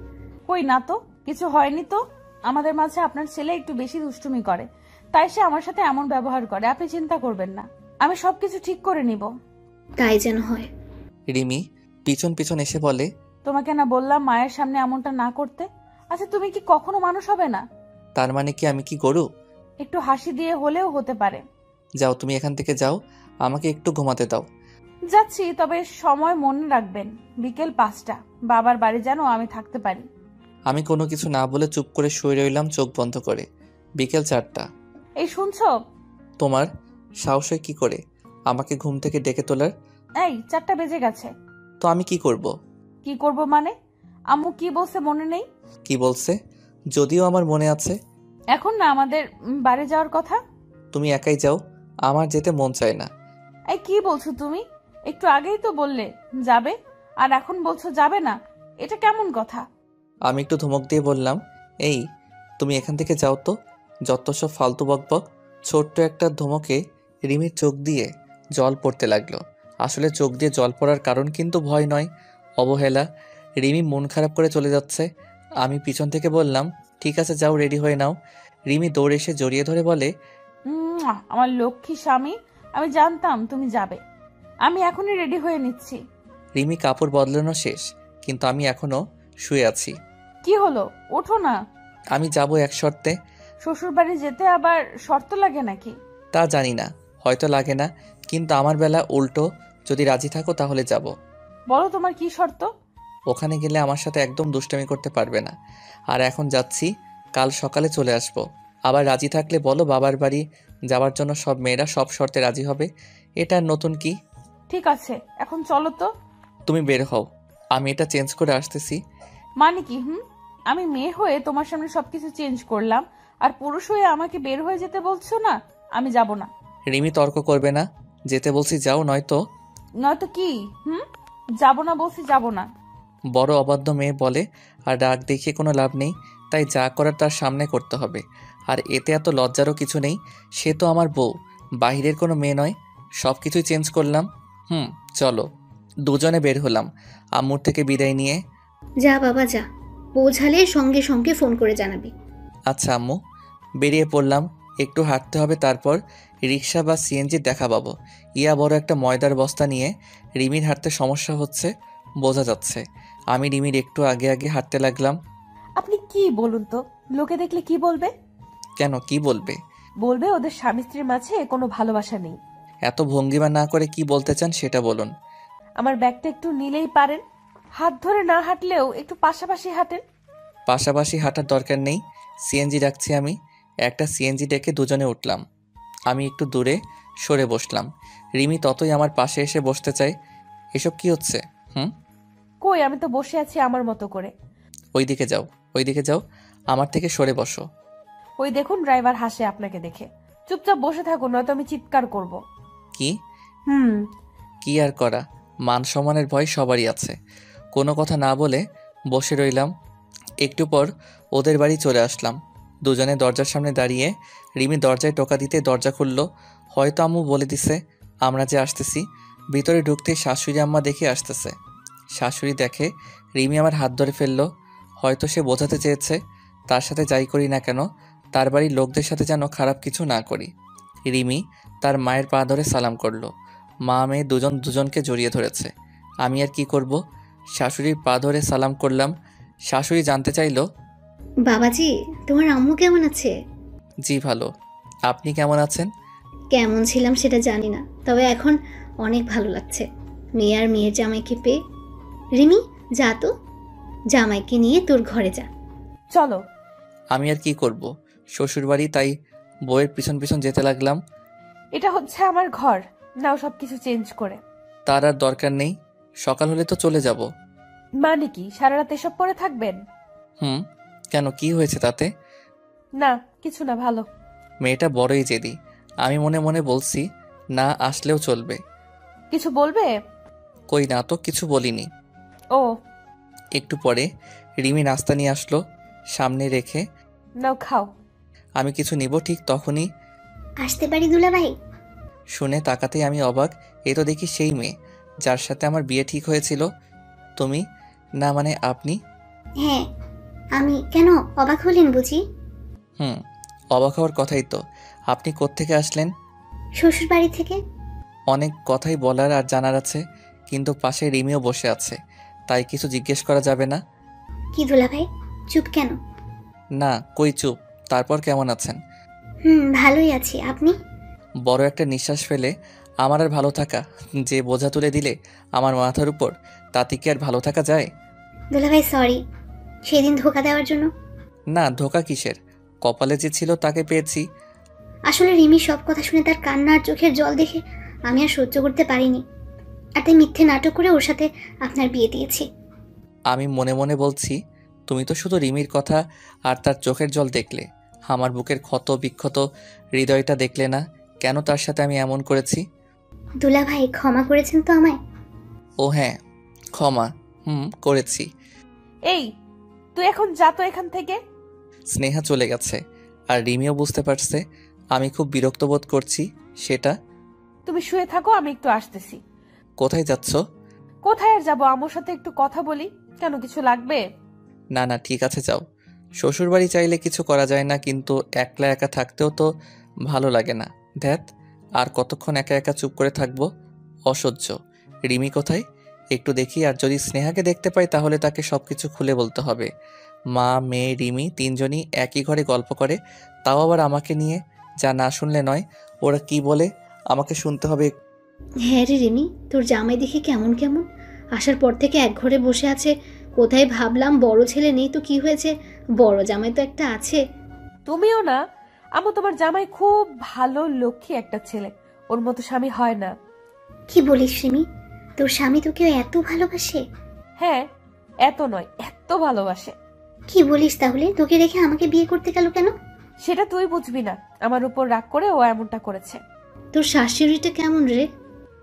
কই না তো, কিছু হয়নি তো। আমাদের মাঝে আপনার ছেলে একটু বেশি দুষ্টুমি করে, তাই সে আমার সাথে এমন ব্যবহার করে। আপনি চিন্তা করবেন না, আমি সবকিছু ঠিক করে নিব। তাই যেন হয়। রিমি পিছন পিছন এসে বলে, তোমাকে না বললাম মায়ের সামনে এমনটা না করতে? আচ্ছা তুমি কি কখনো মানুষ হবে না? তার মানে কি আমি কি গরু? একটু হাসি দিয়ে হলেও হতে পারে। যাও তুমি এখান থেকে যাও, আমাকে একটু ঘুমাতে দাও। যাচ্ছি, তবে সময় মনে রাখবেন, বিকেল 5টা। বাবার বাড়ি যেন আমি থাকতে পারি। আমি কোনো কিছু না বলে চুপ করে শুয়ে রইলাম চোখ বন্ধ করে। বিকেল 4টা। এই শুনছো? তোমার সাহস হয় কি করে আমাকে ঘুম থেকে ডেকে তোলার? এই 4টা বেজে গেছে। তো আমি কি করব? কি করব মানে? আম্মু কি বলছে মনে নেই? কি বলছে? যদিও আমার মনে আছে। এখন না আমাদের বাড়ি যাওয়ার কথা। তুমি একাই যাও, আমার যেতে মন চায় না। এই কি বলছো তুমি? একটু আগেই তো বললে যাবে, আর এখন বলছো যাবে না। এটা কেমন কথা? আমি একটু ধমক দিয়ে বললাম, এই তুমি এখান থেকে যাও তো, যত সব ফালতু বকবক। ছোট্ট একটা ধমকে রিমির চোখ দিয়ে জল পড়তে লাগলো। আসলে চোখ দিয়ে জল পড়ার কারণ কিন্তু ভয় নয়, অবহেলা। রিমি মন খারাপ করে চলে যাচ্ছে। আমি পিছন থেকে বললাম, ঠিক আছে যাও, রেডি হয়ে নাও। রিমি দৌড়ে এসে জড়িয়ে ধরে বলে, আমার লক্ষ্মী স্বামী, আমি জানতাম তুমি যাবে। আমি এখনই রেডি হয়ে নিচ্ছি। রিমি কাপড় বদলানো শেষ, কিন্তু আমি এখনো শুয়ে আছি। কি হলো, ওঠো না। আমি যাব এক শর্তে। শ্বশুর বাড়ি যেতে আবার শর্ত লাগে নাকি? তা জানি না, হয়তো লাগে না, কিন্তু আমার বেলা উল্টো। যদি রাজি থাকো তাহলে যাব। বলো তোমার কি শর্ত? ওখানে গেলে আমার সাথে একদম দুষ্টামি করতে পারবে না। আর এখন যাচ্ছি, কাল সকালে চলে আসব। আবার রাজি থাকলে বলো, বাবার বাড়ি যাওয়ার জন্য সব মেয়েরা সব শর্তে রাজি হবে। এটা আর নতুন কি? ঠিক আছে, এখন চলো তো। তুমি বের হও, আমি এটা চেঞ্জ করে আসতেছি। মানে কি? আমি মেয়ে হয়ে তোমার সামনে সবকিছু চেঞ্জ করলাম, আর পুরুষ হয়ে আমাকে বের হয়ে যেতে বলছো না? আমি যাব না। রিমি তর্ক করবে না, যেতে বলছি যাও, নয়তো। নয়তো কি? যাব না বলছি, যাব না। বড় অবাধ্য মেয়ে বলে, আর রাগ দেখিয়ে কোনো লাভ নেই, তাই যা করার তার সামনে করতে হবে। আর এতে এত লজ্জারও কিছু নেই, সে তো আমার বউ, বাহিরের কোনো মেয়ে নয়। সব কিছুই চেঞ্জ করলাম। চলো। দুজনে বের হলাম আম্মুর থেকে বিদায় নিয়ে। যা বাবা যা, পৌঁছালে সঙ্গে সঙ্গে ফোন করে জানাবি। আচ্ছা আম্মু। বেরিয়ে পড়লাম। একটু হাঁটতে হবে, তারপর রিক্সা বা সিএনজির দেখা পাবো। ইয়া বড় একটা ময়দার বস্তা নিয়ে রিমির হাঁটতে সমস্যা হচ্ছে বোঝা যাচ্ছে। আমি রিমির একটু আগে আগে হাঁটতে লাগলাম। আপনি কি বলুন তো, লোকে দেখলে কি বলবে? কেন, কি বলবে? বলবে ওদের স্বামী স্ত্রীর মাঝে কোনো ভালোবাসা নেই। এত ভঙ্গিমা না করে কি বলতে চান সেটা বলুন। আমার ব্যাগটা একটু নিলেই পারেন। হাত ধরে না হাঁটলেও একটু পাশাপাশি হাঁটেন। পাশাপাশি হাঁটার দরকার নেই, সিএনজি রাখছি আমি। একটা সিএনজি ডেকে দুজনে উঠলাম। আমি একটু দূরে সরে বসলাম। রিমি ততই আমার পাশে এসে বসতে চায়। এসব কি হচ্ছে? কই, আমি তো বসে আছি আমার মতো করে। ওইদিকে যাও, ওইদিকে যাও, আমার থেকে সরে বসো। ওই দেখুন, ড্রাইভার হাসে আপনাকে দেখে। চুপচাপ বসে থাকুন, নয়তো আমি চিৎকার করব। কি? কি আর করা, মান সম্মানের ভয় সবারই আছে। কোনো কথা না বলে বসে রইলাম। একটু পর ওদের বাড়ি চলে আসলাম। দুজনে দরজার সামনে দাঁড়িয়ে রিমি দরজায় টোকা দিতে দরজা খুলল। হয়তো আম্মু বলে দিছে আমরা যে আসতেছি। ভিতরে ঢুকতে শাশুড়ি আম্মা দেখে আসতেছে। শাশুড়ি দেখে রিমি আমার হাত ধরে ফেললো। হয়তো সে বোঝাতে চেয়েছে তার সাথে যাই করি না কেন, তার বাড়ির লোকদের সাথে যেন খারাপ কিছু না করি। রিমি তার মায়ের পা ধরে সালাম করলো। মা মেয়ে দুজন দুজনকে জড়িয়ে ধরেছে। আমি আর কি করব, শাশুড়ির পা ধরে সালাম করলাম। শাশুড়ি জানতে চাইলো, বাবাজি, তোমার আম্মু কেমন আছে? জি ভালো, আপনি কেমন আছেন? কেমন ছিলাম সেটা জানি না, তবে এখন অনেক ভালো লাগছে মেয়ে আর মেয়ের জামাইকে পেয়ে। রিমি, যা তো, জামাইকে নিয়ে তোর ঘরে যা। চলো। আমি আর কি করব, শ্বশুরবাড়ি, তাই বউয়ের পিছন পিছন যেতে লাগলাম। এটা হচ্ছে আমার ঘর, নাও সবকিছু চেঞ্জ করে। তার আর দরকার নেই, সকাল হলে তো চলে যাব। মানে কি সারা রাত এসব পরে থাকবেন? কেন, কি হয়েছে তাতে? না কিছু না, ভালো। মেয়েটা বড়ই জেদি। আমি মনে মনে বলছি, না আসলেও চলবে। কিছু বলবে? কই না তো, কিছু বলিনি। ও, একটু পরে রিমি নাস্তা নিয়ে আসলো, সামনে রেখে। নাও খাও। আমি কিছু নিব, ঠিক তখনই আসতে পারি দুলাভাই? শুনে তাকাতেই আমি অবাক। এ তো দেখি সেই মেয়ে যার সাথে আমার বিয়ে ঠিক হয়েছিল। তুমি? না মানে আপনি? হ্যাঁ আমি। কেন, অবাক হলেন বুঝি? অবাক হওয়ার কথাই তো। আপনি কোত্থেকে আসলেন? শ্বশুর বাড়ি থেকে। অনেক কথাই বলার আর জানার আছে, কিন্তু পাশে রিমিও বসে আছে, তাই কিছু জিজ্ঞেস করা যাবে না। কি দুলাভাই, চুপ কেন? না, কই চুপ। তারপর কেমন আছেন? ভালোই আছি, আপনি? বড় একটা নিঃশ্বাস ফেলে, আমার আর ভালো থাকা, যে বোঝা তুলে দিলে আমার মাথার উপর, তাতে কি আর ভালো থাকা যায়? দুলাভাই সরি, সেদিন ধোকা দেওয়ার জন্য। না, ধোকা কিসের, কপালে যে ছিল তাকে পেয়েছি। আসলে রিমি সব কথা শুনে তার কান্না আর চোখের জল দেখে আমি আর সহ্য করতে পারিনি, আর তাই মিথ্যে নাটক করে ওর সাথে আপনার বিয়ে দিয়েছি। আমি মনে মনে বলছি, তুমি তো শুধু রিমির কথা আর তার চোখের জল দেখলে, আমার বুকের ক্ষত বিক্ষত হৃদয়টা দেখলে না, কেন তার সাথে আমি এমন করেছি? দুলাভাই ক্ষমা করেছেন তো আমায়? ও হ্যাঁ, ক্ষমা করেছি। এই, তুই এখন যা তো এখান থেকে। স্নেহা চলে গেছে, আর রিমিও বুঝতে পারছে আমি খুব বিরক্ত বোধ করছি সেটা। তুমি শুয়ে থাকো, আমি একটু আসতেছি। কোথায় যাচ্ছ? কোথায় আর যাবো, আমার সাথে একটু কথা বলি। কেন, কিছু লাগবে? না না, ঠিক আছে যাও। শ্বশুরবাড়ি চাইলে কিছু করা যায় না, কিন্তু একলা একা থাকতেও তো ভালো লাগে না। ধ্যাত, আর কতক্ষণ একা একা চুপ করে থাকবো, অসহ্য। রিমি কোথায়, একটু দেখি, আর যদি স্নেহাকে দেখতে পাই তাহলে তাকে সবকিছু খুলে বলতে হবে। মা, মেয়ে, রিমি তিনজনই একই ঘরে গল্প করে, তাও আবার আমাকে নিয়ে। যা না শুনলে নয়, ওরা কি বলে আমাকে শুনতে হবে। হ্যাঁ রে রিমি, তোর জামাই দেখি কেমন কেমন, আসার পর থেকে এক ঘরে বসে আছে। কোথায় ভাবলাম বড় ছেলে নেই তো কি হয়েছে, বড় জামাই তো একটা আছে। তুমিও না, আমু তোমার জামাই খুব ভালো লক্ষ্মী একটা ছেলে, ওর মতো স্বামী হয় না। কি বলিস রিমি, তোর স্বামী তোকে এত ভালোবাসে? হ্যাঁ, এত নয়, এত ভালোবাসে। কি বলিস, তাহলে তোকে রেখে আমাকে বিয়ে করতে গেল কেন? সেটা তুই বুঝবি না, আমার উপর রাগ করে ও এমনটা করেছে। তোর শাশুড়িটা কেমন রে?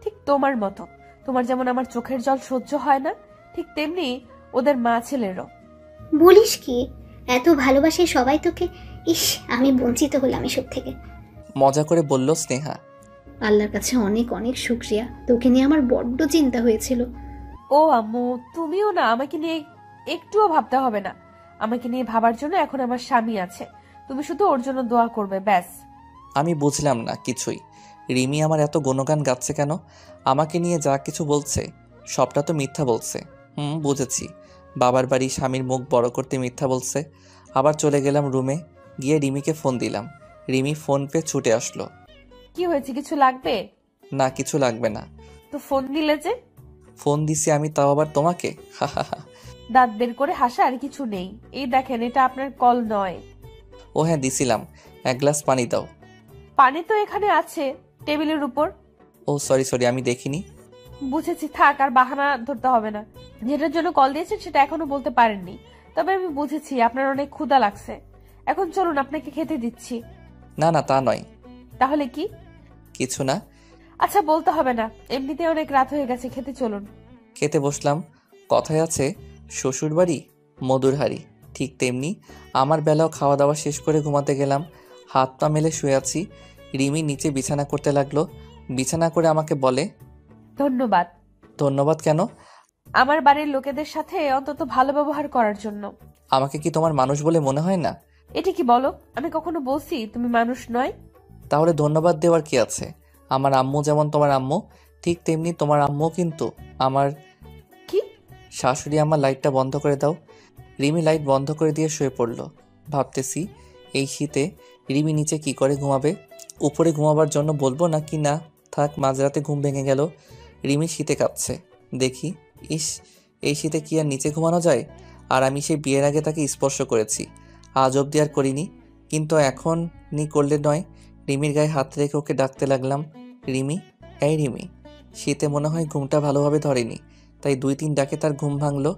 ঠিক তোমার মতো। তোমার যেমন আমার চোখের জল সহ্য হয় না, ঠিক তেমনি ওদের মা ছেলেরও। বলিস কি, এত ভালোবাসে সবাই তোকে? ইস, আমি বঞ্চিত হলাম এসব থেকে। মজা করে বলল স্নেহা। আল্লাহর কাছে অনেক অনেক শুক্রিয়া, তোকে নিয়ে আমার বড্ড চিন্তা হয়েছিল। ও আম্মু, তুমিও না, আমাকে নিয়ে একটুও ভাবতে হবে না। আমাকে নিয়ে ভাবার জন্য এখন আমার স্বামী আছে, তুমি শুধু ওর জন্য দোয়া করবে, ব্যাস। আমি বুঝলাম না কিছুই। রিমি আমার এত গুণগান গাচ্ছে কেন? আমাকে নিয়ে যা কিছু বলছে সবটা তো মিথ্যা বলছে। বুঝেছি, বাবার বাড়ি স্বামীর মুখ বড় করতে মিথ্যা বলছে। আবার চলে গেলাম রুমে, গিয়ে রিমিকে ফোন দিলাম। রিমি ফোন পেয়ে ছুটে আসলো। কি হয়েছে, কিছু লাগবে? না, কিছু লাগবে না। তো ফোন দিলে যে? ফোন দিছি আমি, তাও আবার তোমাকে? দাঁত বের করে হাসা আর কিছু নেই। এই দেখেন, এটা আপনার কল নয়। ও হ্যাঁ, দিছিলাম। এক গ্লাস পানি দাও। পানি তো এখানে আছে, টেবিলের উপর। ও সরি, আমি দেখিনি। বুঝেছি, থাক, আর বাহানা ধরতে হবে না। যেটার জন্য কল দিয়েছেন সেটা এখনো বলতে পারেননি, তবে আমি বুঝেছি আপনার অনেক ক্ষুধা লাগছে। এখন চলুন, আপনাকে খেতে দিচ্ছি। না না, তা নয়। তাহলে কি? কিছু না। আচ্ছা, বলতে হবে না, এমনিতে অনেক রাত হয়ে গেছে, খেতে চলুন। খেতে বসলাম। কথায় আছে, শ্বশুরবাড়ি মধুর হাড়ি, ঠিক তেমনি আমার বেলাও খাওয়া দাওয়া শেষ করে ঘুমাতে গেলাম। হাত পা মেলে শুয়ে আছি। রিমি নিচে বিছানা করতে লাগলো। বিছানা করে আমাকে বলে, ধন্যবাদ। ধন্যবাদ কেন? আমার বাড়ির লোকেদের সাথে অন্তত ভালো ব্যবহার করার জন্য। আমাকে কি তোমার মানুষ বলে মনে হয় না? এটা কি বলো, আমি কখনো বলছি তুমি মানুষ নয়? তাহলে ধন্যবাদ দেওয়ার কি আছে? আমার আম্মু যেমন তোমার আম্মু, ঠিক তেমনি তোমার আম্মু কিন্তু আমার। কি? শাশুড়ি আমার লাইটটা বন্ধ করে দাও। রিমি লাইট বন্ধ করে দিয়ে শুয়ে পড়ল। ভাবতেছি এই শীতে রিমি নিচে কি করে ঘুমাবে। উপরে ঘুমাবার জন্য বলবো নাকি না থাক? মাঝরাতে ঘুম ভেঙে গেল। রিমি শীতে কাঁপছে। দেখি, ইস, এই শীতে কি আর নিচে ঘুমানো যায়? আর আমি সেই বিয়ের আগে তাকে স্পর্শ করেছি, আজ অবধি আর করিনি। কিন্তু এখন নি করলে নয়। রিমির গায়ে হাত রেখে ওকে ডাকতে লাগলাম, রিমি, এই রিমি। শীতে মনে হয় ঘুমটা ভালোভাবে ধরেনি, তাই 2-3 ডাকে তার ঘুম ভাঙলো।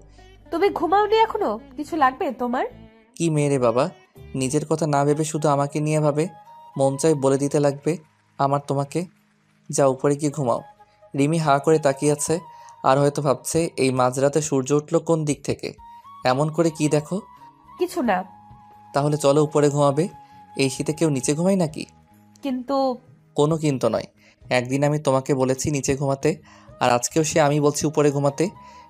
তুমি ঘুমাওনি এখনো? কিছু লাগবে তোমার? কি মেয়ে রে বাবা, নিজের কথা না ভেবে শুধু আমাকে নিয়ে ভাবে। মন চাই বলে দিতে লাগবে আমার তোমাকে। যা উপরে গিয়ে ঘুমাও। রিমি হাঁ করে তাকিয়ে আছে, আর হয়তো ভাবছে এই মাঝরাতে সূর্য উঠলো কোন দিক থেকে। এমন করে কি দেখো? কিছু না। তাহলে চলো উপরে ঘুমাবে। এই শীতে কেউ নিচে ঘুমায় নাকি? কিন্তু কোনো কিন্তু নয়। একদিন আমি তোমাকে বলেছি নিচে ঘুমাতে, আর আজকেও সে আমি বলছি উপরে ঘুমাতে।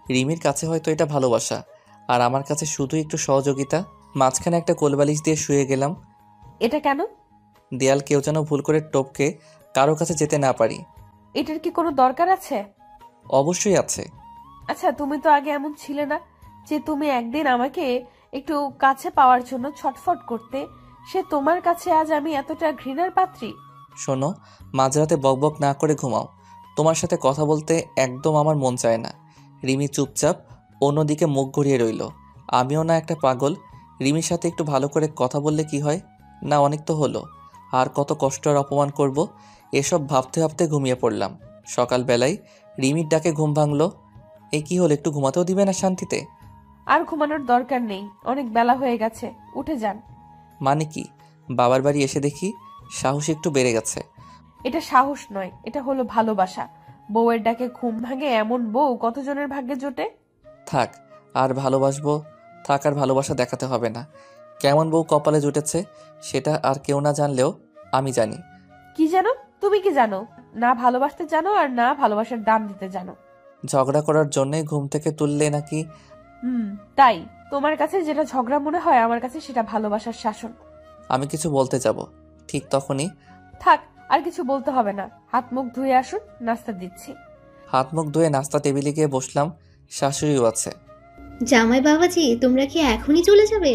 রিমির কাছে হয়তো এটা ভালোবাসা, আর আমার কাছে শুধু একটু সহযোগিতা। মাঝখানে একটা কোলবালিশ দিয়ে শুয়ে গেলাম। এটা কেন? দেয়াল কেউ যেন ভুল করে টপকে কারো কাছে যেতে না পারি। এটার কি কোনো দরকার আছে? অবশ্যই আছে। আচ্ছা, তুমি তো আগে এমন ছিলে না যে তুমি একদিন আমাকে একটু কাছে পাওয়ার জন্য ছটফট করতে। সে তোমার কাছে আজ আমি এতটা ঘৃণার পাত্রী? শোনো, মাঝরাতে বকবক না করে ঘুমাও। তোমার সাথে কথা বলতে একদম আমার মন চায় না। রিমি চুপচাপ অন্যদিকে মুখ ঘুরিয়ে রইল। আমিও না একটা পাগল? রিমির সাথে একটু ভালো করে কথা বললে কি হয়? না, অনেক তো হলো। আর কত কষ্ট আর অপমান করব? এসব ভাবতে ভাবতে ঘুমিয়ে পড়লাম। সকালবেলায় রিমির ডাকে ঘুম ভাঙলো। এই কি হলো, একটু ঘুমাতেও দিবে না শান্তিতে? আর ঘুমানোর দরকার নেই, অনেক বেলা হয়ে গেছে, উঠে যান। মানে কি? বাবার বাড়ি এসে দেখি সাহস একটু বেড়ে গেছে। এটা সাহস নয়, এটা হলো ভালোবাসা। বউয়ের ডাকে ঘুম ভাঙে এমন বউ কতজনের ভাগ্যে জোটে। থাক, আর ভালোবাসবো থাক, আর ভালোবাসা দেখাতে হবে না। কেমন বউ কপালে জুটেছে সেটা আর কেউ না জানলেও আমি জানি। কি জানো? তুমি কি জানো? না ভালোবাসতে জানো, আর না ভালোবাসার দাম দিতে জানো। ঝগড়া করার জন্যই ঘুম থেকে তুললে নাকি? তাই তোমার কাছে যেটা ঝগড়া মনে হয়, আমার কাছে সেটা ভালোবাসার শাসন। আমি কিছু বলতে যাব, ঠিক তখনই থাক, আর কিছু বলতে হবে না। হাত মুখ ধুয়ে আসুন, নাস্তা দিচ্ছি। হাত মুখ ধুয়ে নাস্তা টেবিলে গিয়ে বসলাম। শাশুড়িও আছে। জামাই বাবাজি, তোমরা কি এখনই চলে যাবে?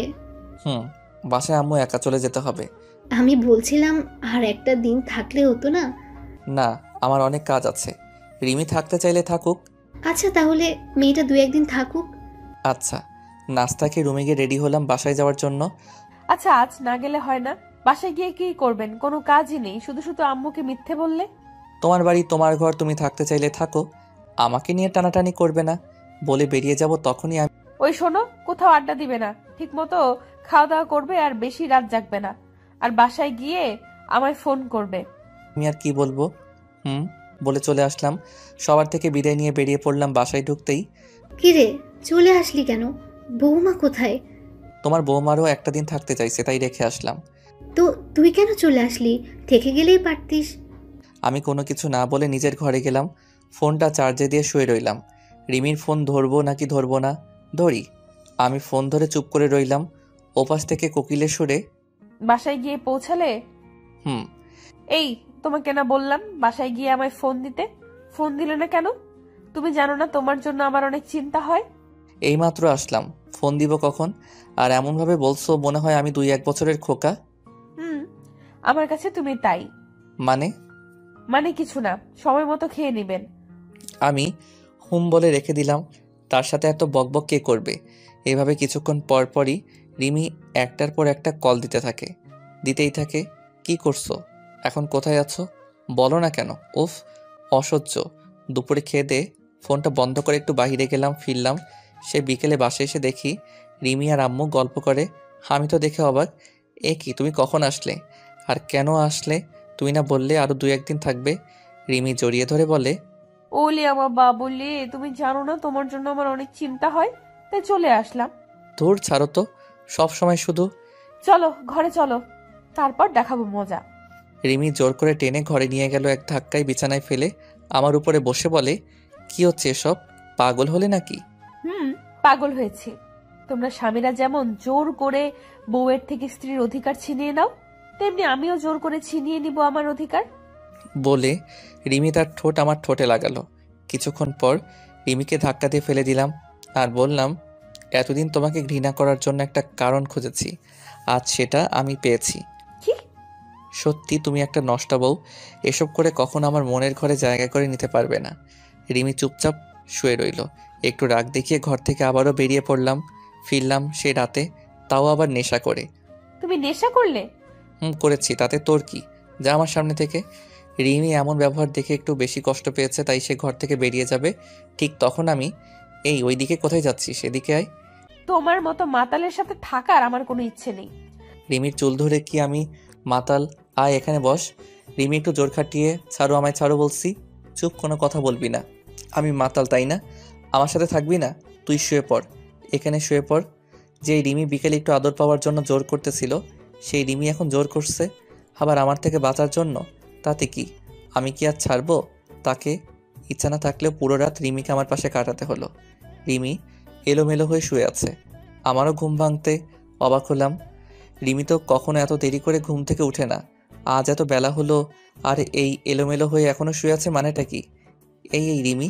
বাসায় আম্মু একা চলে যেতে হবে। আমি বলছিলাম আর একটা দিন থাকলে হতো না? না, আমার অনেক কাজ আছে। রিমি থাকতে চাইলে থাকুক। আচ্ছা, তাহলে মেয়েটা 2-1 দিন থাকুক। আচ্ছা। নাস্তা খেয়ে রুমে গিয়ে রেডি হলাম বাসায় যাওয়ার জন্য। আচ্ছা, আজ না গেলে হয় না? বাসায় গিয়ে কি করবেন? কোনো কাজই নেই, শুধু শুধু আম্মুকে মিথ্যে বললে। তোমার বাড়ি, তোমার ঘর, তুমি থাকতে চাইলে থাকো। আমাকে নিয়ে টানাটানি করবে না। বলে বেরিয়ে যাব তখনই আমি। ওই শোনো, কোথাও আড্ডা দিবে না, ঠিক মতো খাওয়া দাওয়া করবে, আর বেশি রাত জাগবে না। আর বাসায় গিয়ে আমায় ফোন করবে। আর কি বলবো? বলে চলে আসলাম। সবার থেকে বিদায় নিয়ে বেরিয়ে পড়লাম। বাসায় ঢুকতেই, কিরে, চলে আসলি কেন? বৌমা কোথায়? তোমার বৌমারও একটা দিন থাকতে চাইছে, তাই রেখে আসলাম। তো তুই কেন চলে আসলি? থেকে গেলেই পারতিস। আমি কোনো কিছু না বলে নিজের ঘরে গেলাম। ফোনটা চার্জে দিয়ে শুয়ে রইলাম। রিমির ফোন ধরবো নাকি ধরবো না? ধরি। আমি ফোন ধরে চুপ করে রইলাম। ওপাশ থেকে কোকিলের সুরে, বাসায় গিয়ে পৌঁছালে? হুম। এই, তোমাকে না বললাম বাসায় গিয়ে আমায় ফোন দিতে? ফোন দিলে না কেন? তুমি জানো না তোমার জন্য আমার অনেক চিন্তা হয়? এইমাত্র আসলাম, ফোন দিব কখন? আর এমনভাবে বলছো মনে হয় আমি 2-1 বছরের খোকা। আমার কাছে তুমি তাই। মানে কিছু না, সময় মতো খেয়ে নিবেন। আমি বলে রেখে দিলাম। তার সাথে এত বকবক কে করবে? এভাবে কিছুক্ষণ পর পরই রিমি একটার পর একটা কল দিতেই থাকে। কি করছো এখন? কোথায় আছো? বলো না কেন? উফ, অসহ্য। দুপুরে খেয়ে দে ফোনটা বন্ধ করে একটু বাইরে গেলাম, ফিরলাম। সে বিকেলে বাসায় এসে দেখি রিমি আর আম্মু গল্প করে। আমি তো দেখে অবাক। এ কি, তুমি কখন আসলে? আর কেন আসলে? তুমি না বললে আরো 2-1 দিন থাকবে? রিমি জড়িয়ে ধরে বলে, ওলে আমার বাবুলে, তুমি জানো না তোমার জন্য আমার অনেক চিন্তা হয়, তাই চলে আসলাম। ধুর ছাড়ো তো, সব সময় শুধু। চলো ঘরে চলো, তারপর দেখাবো মজা। রিমি জোর করে টেনে ঘরে নিয়ে গেল। এক ধাক্কায় বিছানায় ফেলে আমার উপরে বসে বলে, কি হচ্ছে এসব? পাগল হলে নাকি? পাগল হয়েছি। তোমরা স্বামীরা যেমন জোর করে বউয়ের থেকে স্ত্রীর অধিকার ছিনিয়ে নাও, তেমনি আমিও জোর করে ছিনিয়ে নিব আমার অধিকার। বলে রিমি তার ঠোঁট আমার ঠোঁটে লাগালো। কিছুক্ষণ পর রিমিকে ধাক্কা দিয়ে ফেলে দিলাম আর বললাম, এতদিন তোমাকে ঘৃণা করার জন্য একটা কারণ খুঁজেছি, আজ সেটা আমি পেয়েছি। কি? সত্যি তুমি একটা নষ্টা বউ। এসব করে কখনো আমার মনের ঘরে জায়গা করে নিতে পারবে না। রিমি চুপচাপ শুয়ে রইল। একটু রাগ দেখিয়ে ঘর থেকে আবারও বেরিয়ে পড়লাম। ফিরলাম সে রাতে, তাও আবার নেশা করে। তুমি নেশা করলে? করেছি, তাতে তোর কি? যা আমার সামনে থেকে। রিমি এমন ব্যবহার দেখে একটু বেশি কষ্ট পেয়েছে, তাই সে ঘর থেকে বেরিয়ে যাবে। ঠিক তখন আমি, এই ওইদিকে কোথায় যাচ্ছিস, এদিকে আয়। তোমার মতো মাতালের সাথে থাকার আমার কোনো ইচ্ছে নেই। রিমির চুল ধরে কি আমি মাতাল? আয় এখানে বস। রিমি একটু জোর খাটিয়ে, ছাড়ো আমায় ছাড়ো বলছি। চুপ, কোনো কথা বলবি না। আমি মাতাল তাই না? আমার সাথে থাকবি না? তুই শুয়ে পড়, এখানে শুয়ে পড়। যেই রিমি বিকেলে একটু আদর পাওয়ার জন্য জোর করতেছিল, সেই রিমি এখন জোর করছে আবার আমার থেকে বাঁচার জন্য। তাতে কি, আমি কি আর ছাড়বো তাকে? ইচ্ছা না থাকলেও পুরো রাত রিমিকে আমার পাশে কাটাতে হলো। রিমি এলোমেলো হয়ে শুয়ে আছে। আমারও ঘুম ভাঙতে অবাক হলাম। রিমি তো কখনো এত দেরি করে ঘুম থেকে উঠে না। আজ এত বেলা হলো আর এই এলোমেলো হয়ে এখনো শুয়ে আছে, মানেটা কি? এই রিমি।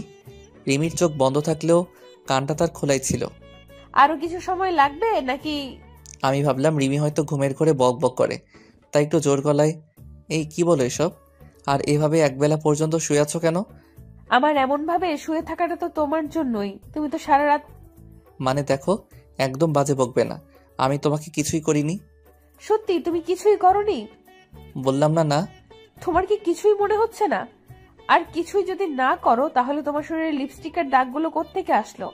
রিমির চোখ বন্ধ থাকলেও কানটা তার খোলাই ছিল। আরো কিছু সময় লাগবে নাকি? আমি ভাবলাম রিমি হয়তো ঘুমের ঘরে বক বক করে, তাই একটু জোর গলায়, এই কি বলো এসব? আর এভাবে একবেলা পর্যন্ত শুয়ে আছো কেন? আমার এমন ভাবে শুয়ে থাকাটা তো তোমার জন্যই। তুমি তো সারা রাত। মানে দেখো, একদম বাজে বকবে না। আমি তোমাকে কিছুই করিনি। সত্যি তুমি কিছুই করনি? বললাম না না। তোমার কি কিছুই মনে হচ্ছে না? আর কিছুই যদি না করো তাহলে তোমার শরীরে লিপস্টিকের দাগগুলো কোত্থেকে আসলো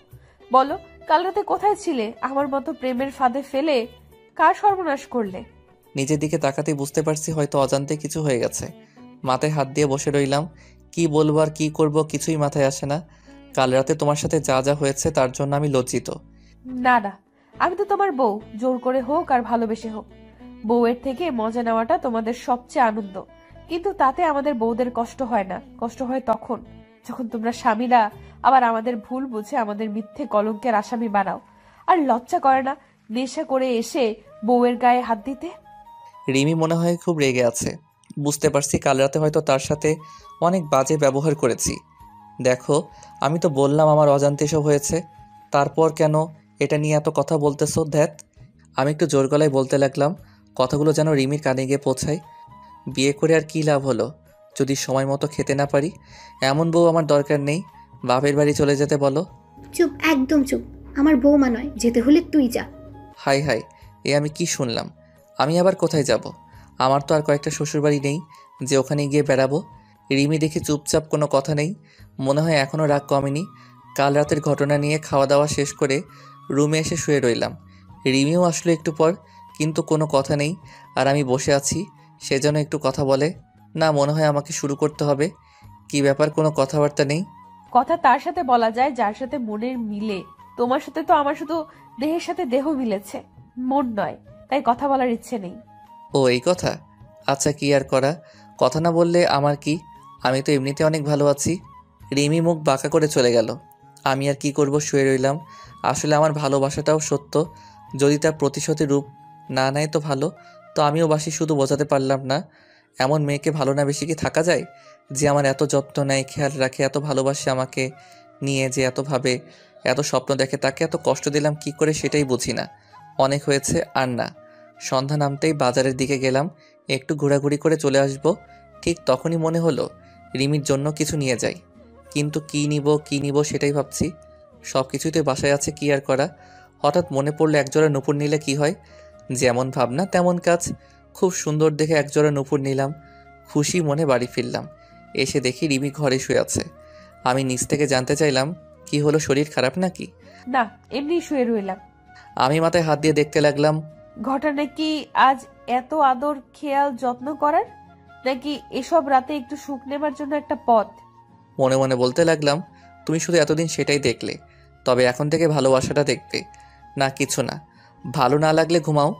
বলো? কাল রাতে কোথায় ছিলে? আমার মতো প্রেমের ফাঁদে ফেলে কার সর্বনাশ করলে? নিজের দিকে তাকাতেই বুঝতে পারছি হয়তো অজান্তে কিছু হয়ে গেছে। মাথায় হাত দিয়ে বসে রইলাম। কি বলবো আর কি করব কিছুই মাথায় আসে না। কাল রাতে তোমার সাথে যা যা হয়েছে তার জন্য আমি লজ্জিত। না না, আমি তো তোমার বউ, জোর করে হোক আর ভালোবেসে হোক। বউয়ের থেকে মজা নেওয়াটা তোমাদের সবচেয়ে আনন্দ, কিন্তু তাতে আমাদের বউদের কষ্ট হয় না। কষ্ট হয় তখন যখন তোমরা স্বামীরা আবার আমাদের ভুল বুঝে আমাদের মিথ্যে কলঙ্কের আসামি বানাও। আর লজ্জা করে না নেশা করে এসে বউয়ের গায়ে হাত দিতে? রিমি মনে হয় খুব রেগে আছে। বুঝতে পারছি কাল রাতে হয়তো তার সাথে অনেক বাজে ব্যবহার করেছি। দেখো, আমি তো বললাম আমার অজান্তে এসব হয়েছে, তারপর কেন এটা নিয়ে এত কথা বলতেছো? ধ্যাত। আমি একটু জোর গলায় বলতে লাগলাম, কথাগুলো যেন রিমির কানে গিয়ে পৌঁছায়। বিয়ে করে আর কী লাভ হলো যদি সময় মতো খেতে না পারি? এমন বউ আমার দরকার নেই। বাপের বাড়ি চলে যেতে বলো। চুপ, একদম চুপ। আমার বৌমা নয়, যেতে হলে তুই যা। হাই হাই, এ আমি কি শুনলাম? আমি আবার কোথায় যাব? আমার তো আর কয়েকটা শ্বশুরবাড়ি নেই যে ওখানে গিয়ে বেড়াবো। রিমি দেখি চুপচাপ, কোনো কথা নেই। মনে হয় এখনও রাগ কমেনি। কাল রাতের ঘটনা নিয়ে খাওয়া দাওয়া শেষ করে রুমে এসে শুয়ে রইলাম। রিমিও আসলো একটু পর, কিন্তু কোনো কথা নেই। আর আমি বসে আছি, সে যেন একটু কথা বলে। না, মনে হয় আমাকে শুরু করতে হবে। কি ব্যাপার, কোনো কথাবার্তা নেই? কথা তার সাথে বলা যায় যার সাথে মনের মিলে। তোমার সাথে তো আমার শুধু দেহের সাথে দেহ মিলেছে, মন নয়, তাই কথা বলার ইচ্ছে নেই। ও এই কথা। আচ্ছা, কি আর করা, কথা না বললে আমার কি? আমি তো এমনিতে অনেক ভালো আছি। রিমি মুখ বাঁকা করে চলে গেল। আমি আর কি করব, শুয়ে রইলাম। আসলে আমার ভালোবাসাটাও সত্য, যদি তার প্রতিশোধের রূপ না নেয় তো ভালো। তো আমিও বাসি, শুধু বোঝাতে পারলাম না। এমন মেয়েকে ভালো না বেশি কি থাকা যায়, যে আমার এত যত্ন নেয়, খেয়াল রাখে, এত ভালোবাসে আমাকে নিয়ে, যে এত ভাবে, এত স্বপ্ন দেখে। তাকে এত কষ্ট দিলাম কি করে সেটাই বুঝি না। অনেক হয়েছে, আর না। সন্ধ্যা নামতেই বাজারের দিকে গেলাম, একটু ঘোরাঘুরি করে চলে আসব। ঠিক তখনই মনে হলো রিমির জন্য কিছু নিয়ে যাই। কিন্তু কি নিব সেটাই ভাবছি। সব কিছুই তো বাসায় আছে, কি আর করা। হঠাৎ মনে পড়লো একজোড়া নুপুর নিলে কি হয়। যেমন ভাবনা তেমন কাজ। খুব সুন্দর দেখে একজোড়া নুপুর নিলাম। খুশি মনে বাড়ি ফিরলাম। এসে দেখি রিমি ঘরে শুয়ে আছে। আমি নিচ থেকে জানতে চাইলাম, কি হলো, শরীর খারাপ নাকি? না, এমনি শুয়ে রইলাম। আমি মাথায় হাত দিয়ে দেখতে লাগলাম। ঘটনা কি আজ এত আদর খেয়াল যত্ন করার, নাকি এসব রাতে একটু সুখ নেবার জন্য একটা পথ? মনে মনে বলতে লাগলাম, তুমি শুধু এতদিন সেটাই দেখলে, তবে এখন থেকে ভালোবাসাটা দেখবে। না কিছু না, ভালো না লাগলে ঘুমাও।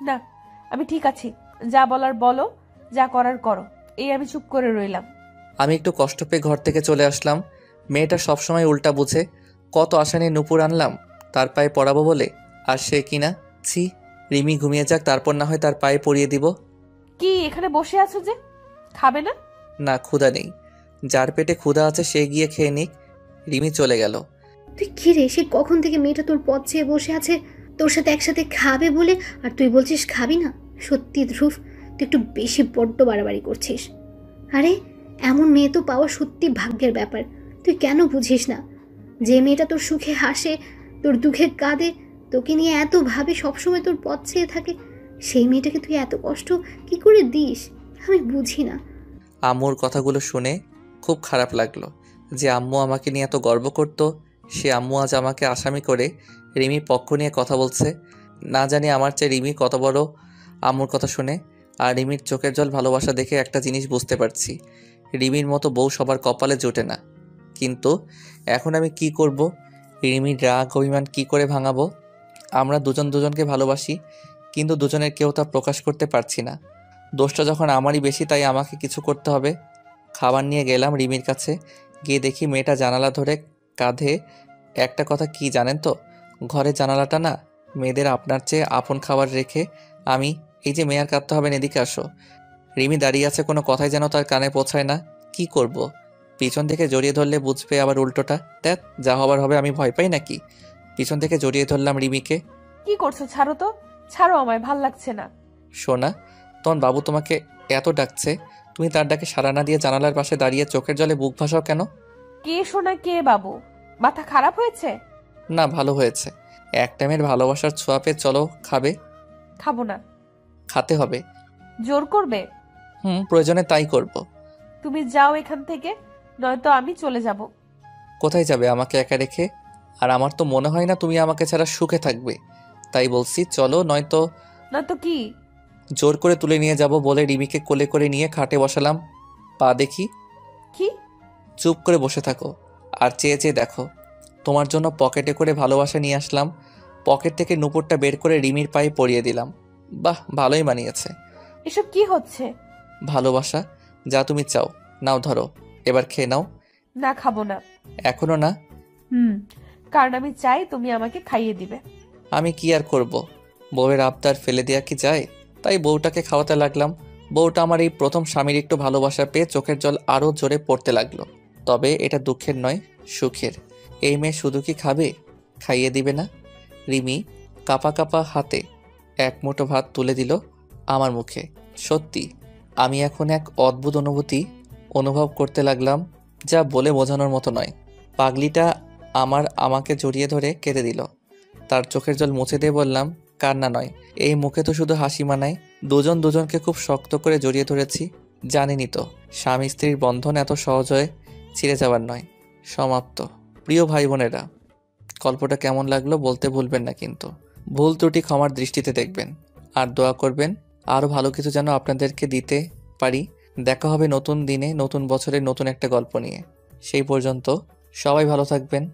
না, আমি ঠিক আছি। যা বলার বলো, যা করার করো। এই আমি চুপ করে রইলাম। আমি একটু কষ্ট পেয়ে ঘর থেকে চলে আসলাম। মেয়েটা সবসময় উল্টা বুঝে। কত আশা নিয়ে নুপুর আনলাম তার পায়ে পরাবো বলে, আর সে কিনা, ছি। রিমি ঘুমিয়ে যাক, তারপর না হয় তার পায়ে পরিয়ে দিব। কি এখানে বসে আছো যে, খাবে না? না, ক্ষুধা নেই। যার পেটে ক্ষুধা আছে সে গিয়ে খেয়ে নিক। রিমি চলে গেল। তুই কি রে, সে কখন থেকে মেয়েটা তোর পথ চেয়ে বসে আছে তোর সাথে একসাথে খাবে বলে, আর তুই বলছিস খাবি না? সত্যি ধ্রুব, তুই একটু বেশি বড্ড বাড়াবাড়ি করছিস। আরে এমন মেয়ে তো পাওয়া সত্যি ভাগ্যের ব্যাপার। তুই কেন বুঝিস না? যে মেয়েটা তোর সুখে হাসে, তোর দুঃখে কাঁদে, তোকে নিয়ে এত ভাবে, সবসময় তোর পথ চেয়ে থাকে, সেই মেয়েটাকে তুই এত কষ্ট কি করে দিস? আমি বুঝি না। আম্মুর কথাগুলো শুনে খুব খারাপ লাগলো যে আম্মু আমাকে নিয়ে এত গর্ব করতো, সে আম্মু আজ আমাকে আসামি করে রিমির পক্ষ নিয়ে কথা বলছে। না জানি আমার চেয়ে রিমি কত বড় আম্মুর কথা শুনে। আর রিমির চোখের জল ভালোবাসা দেখে একটা জিনিস বুঝতে পারছি, রিমির মতো বউ সবার কপালে জোটে না। কিন্তু এখন আমি কি করব? রিমির রাগ অভিমান কি করে ভাঙাবো? আমরা দুজন দুজনকে ভালোবাসি, কিন্তু দুজনের কেউ তা প্রকাশ করতে পারছি না। দোষটা যখন আমারই বেশি, তাই আমাকে কিছু করতে হবে। খাবার নিয়ে গেলাম রিমির কাছে, গিয়ে দেখি মেয়েটা জানালা ধরে কাঁধে। একটা কথা কি জানেন তো, ঘরের জানালাটা না মেয়েদের আপনার চেয়ে আপন খাবার রেখে আমি, এই যে মেয়ার কাঁদতে হবে, এদিকে আসো। রিমি দাঁড়িয়ে আছে, কোনো কথাই যেন তার কানে পৌঁছায় না। কি করব? পিছন থেকে জড়িয়ে ধরলে বুঝবে আবার উল্টোটা। দেখ, যা হবার হবে, আমি ভয় পাই নাকি? পিছন থেকে জড়িয়ে ধরলাম রিমিকে। কি করছো? ছাড়ো তো, ছাড়ো, আমায় ভাল লাগছে না। সোনা, তোমার বাবু তোমাকে এত ডাকছে, তুমি তার ডাকে সাড়া না দিয়ে জানালার পাশে দাঁড়িয়ে চোখের জলে বুক ভাসাও কেন? কে শোনা, কে বাবু? মাথা খারাপ হয়েছে? না, ভালো হয়েছে। এক টাইমের ভালোবাসার ছোঁয়া পেয়ে চলো, খাবে? খাবো না। খাতে হবে। জোর করবে? প্রয়োজনে তাই করব। তুমি যাও এখান থেকে, নয়তো আমি চলে যাব। কোথায় যাবে আমাকে একা রেখে? আর আমার তো মনে হয় না তুমি আমাকে ছাড়া সুখে থাকবে। তাই বলছি চলো, নয়তো। নয়তো কি? জোর করে তুলে নিয়ে যাব বলে রিমিকে কোলে করে নিয়ে খাটে বসালাম। পা দেখি। কি? চুপ করে বসে থাকো আর চেয়ে চেয়ে দেখো। তোমার জন্য পকেটে করে ভালোবাসা নিয়ে আসলাম। পকেট থেকে নুপুরটা বের করে রিমির পায়ে পরিয়ে দিলাম। বাহ, ভালোই মানিয়েছে। এসব কি হচ্ছে? ভালোবাসা, যা তুমি চাও নাও, ধরো, এবার খেয়ে নাও। না, খাবো না। এখনো না? কারণ আমি চাই তুমি আমাকে খাইয়ে দিবে। আমি কি আর করব, বউয়ের আবদার ফেলে দেয়া কি যায়? তাই বউটাকে খাওয়াতে লাগলাম। বউটা আমার এই প্রথম স্বামীর একটু ভালোবাসা পেয়ে চোখের জল আরও জোরে পড়তে লাগলো। তবে এটা দুঃখের নয়, সুখের। এই মেয়ে শুধু কি খাবে, খাইয়ে দিবে না? রিমি কাপা কাপা হাতে এক মুঠো ভাত তুলে দিল আমার মুখে। সত্যি আমি এখন এক অদ্ভুত অনুভূতি অনুভব করতে লাগলাম, যা বলে বোঝানোর মতো নয়। পাগলিটা আমাকে জড়িয়ে ধরে কেঁদে দিল। তার চোখের জল মুছে দিয়ে বললাম, কান্না নয়, এই মুখে তো শুধু হাসি মানায়। দুজন দুজনকে খুব শক্ত করে জড়িয়ে ধরেছি। জানিনি তো স্বামী স্ত্রীর বন্ধন এত সহজ হয়ে ছিঁড়ে যাবার নয়। সমাপ্ত। প্রিয় ভাই বোনেরা, গল্পটা কেমন লাগলো বলতে ভুলবেন না কিন্তু। ভুল ত্রুটি ক্ষমার দৃষ্টিতে দেখবেন আর দোয়া করবেন আরও ভালো কিছু যেন আপনাদেরকে দিতে পারি। দেখা হবে নতুন দিনে, নতুন বছরের নতুন একটা গল্প নিয়ে। সেই পর্যন্ত সবাই ভালো থাকবেন।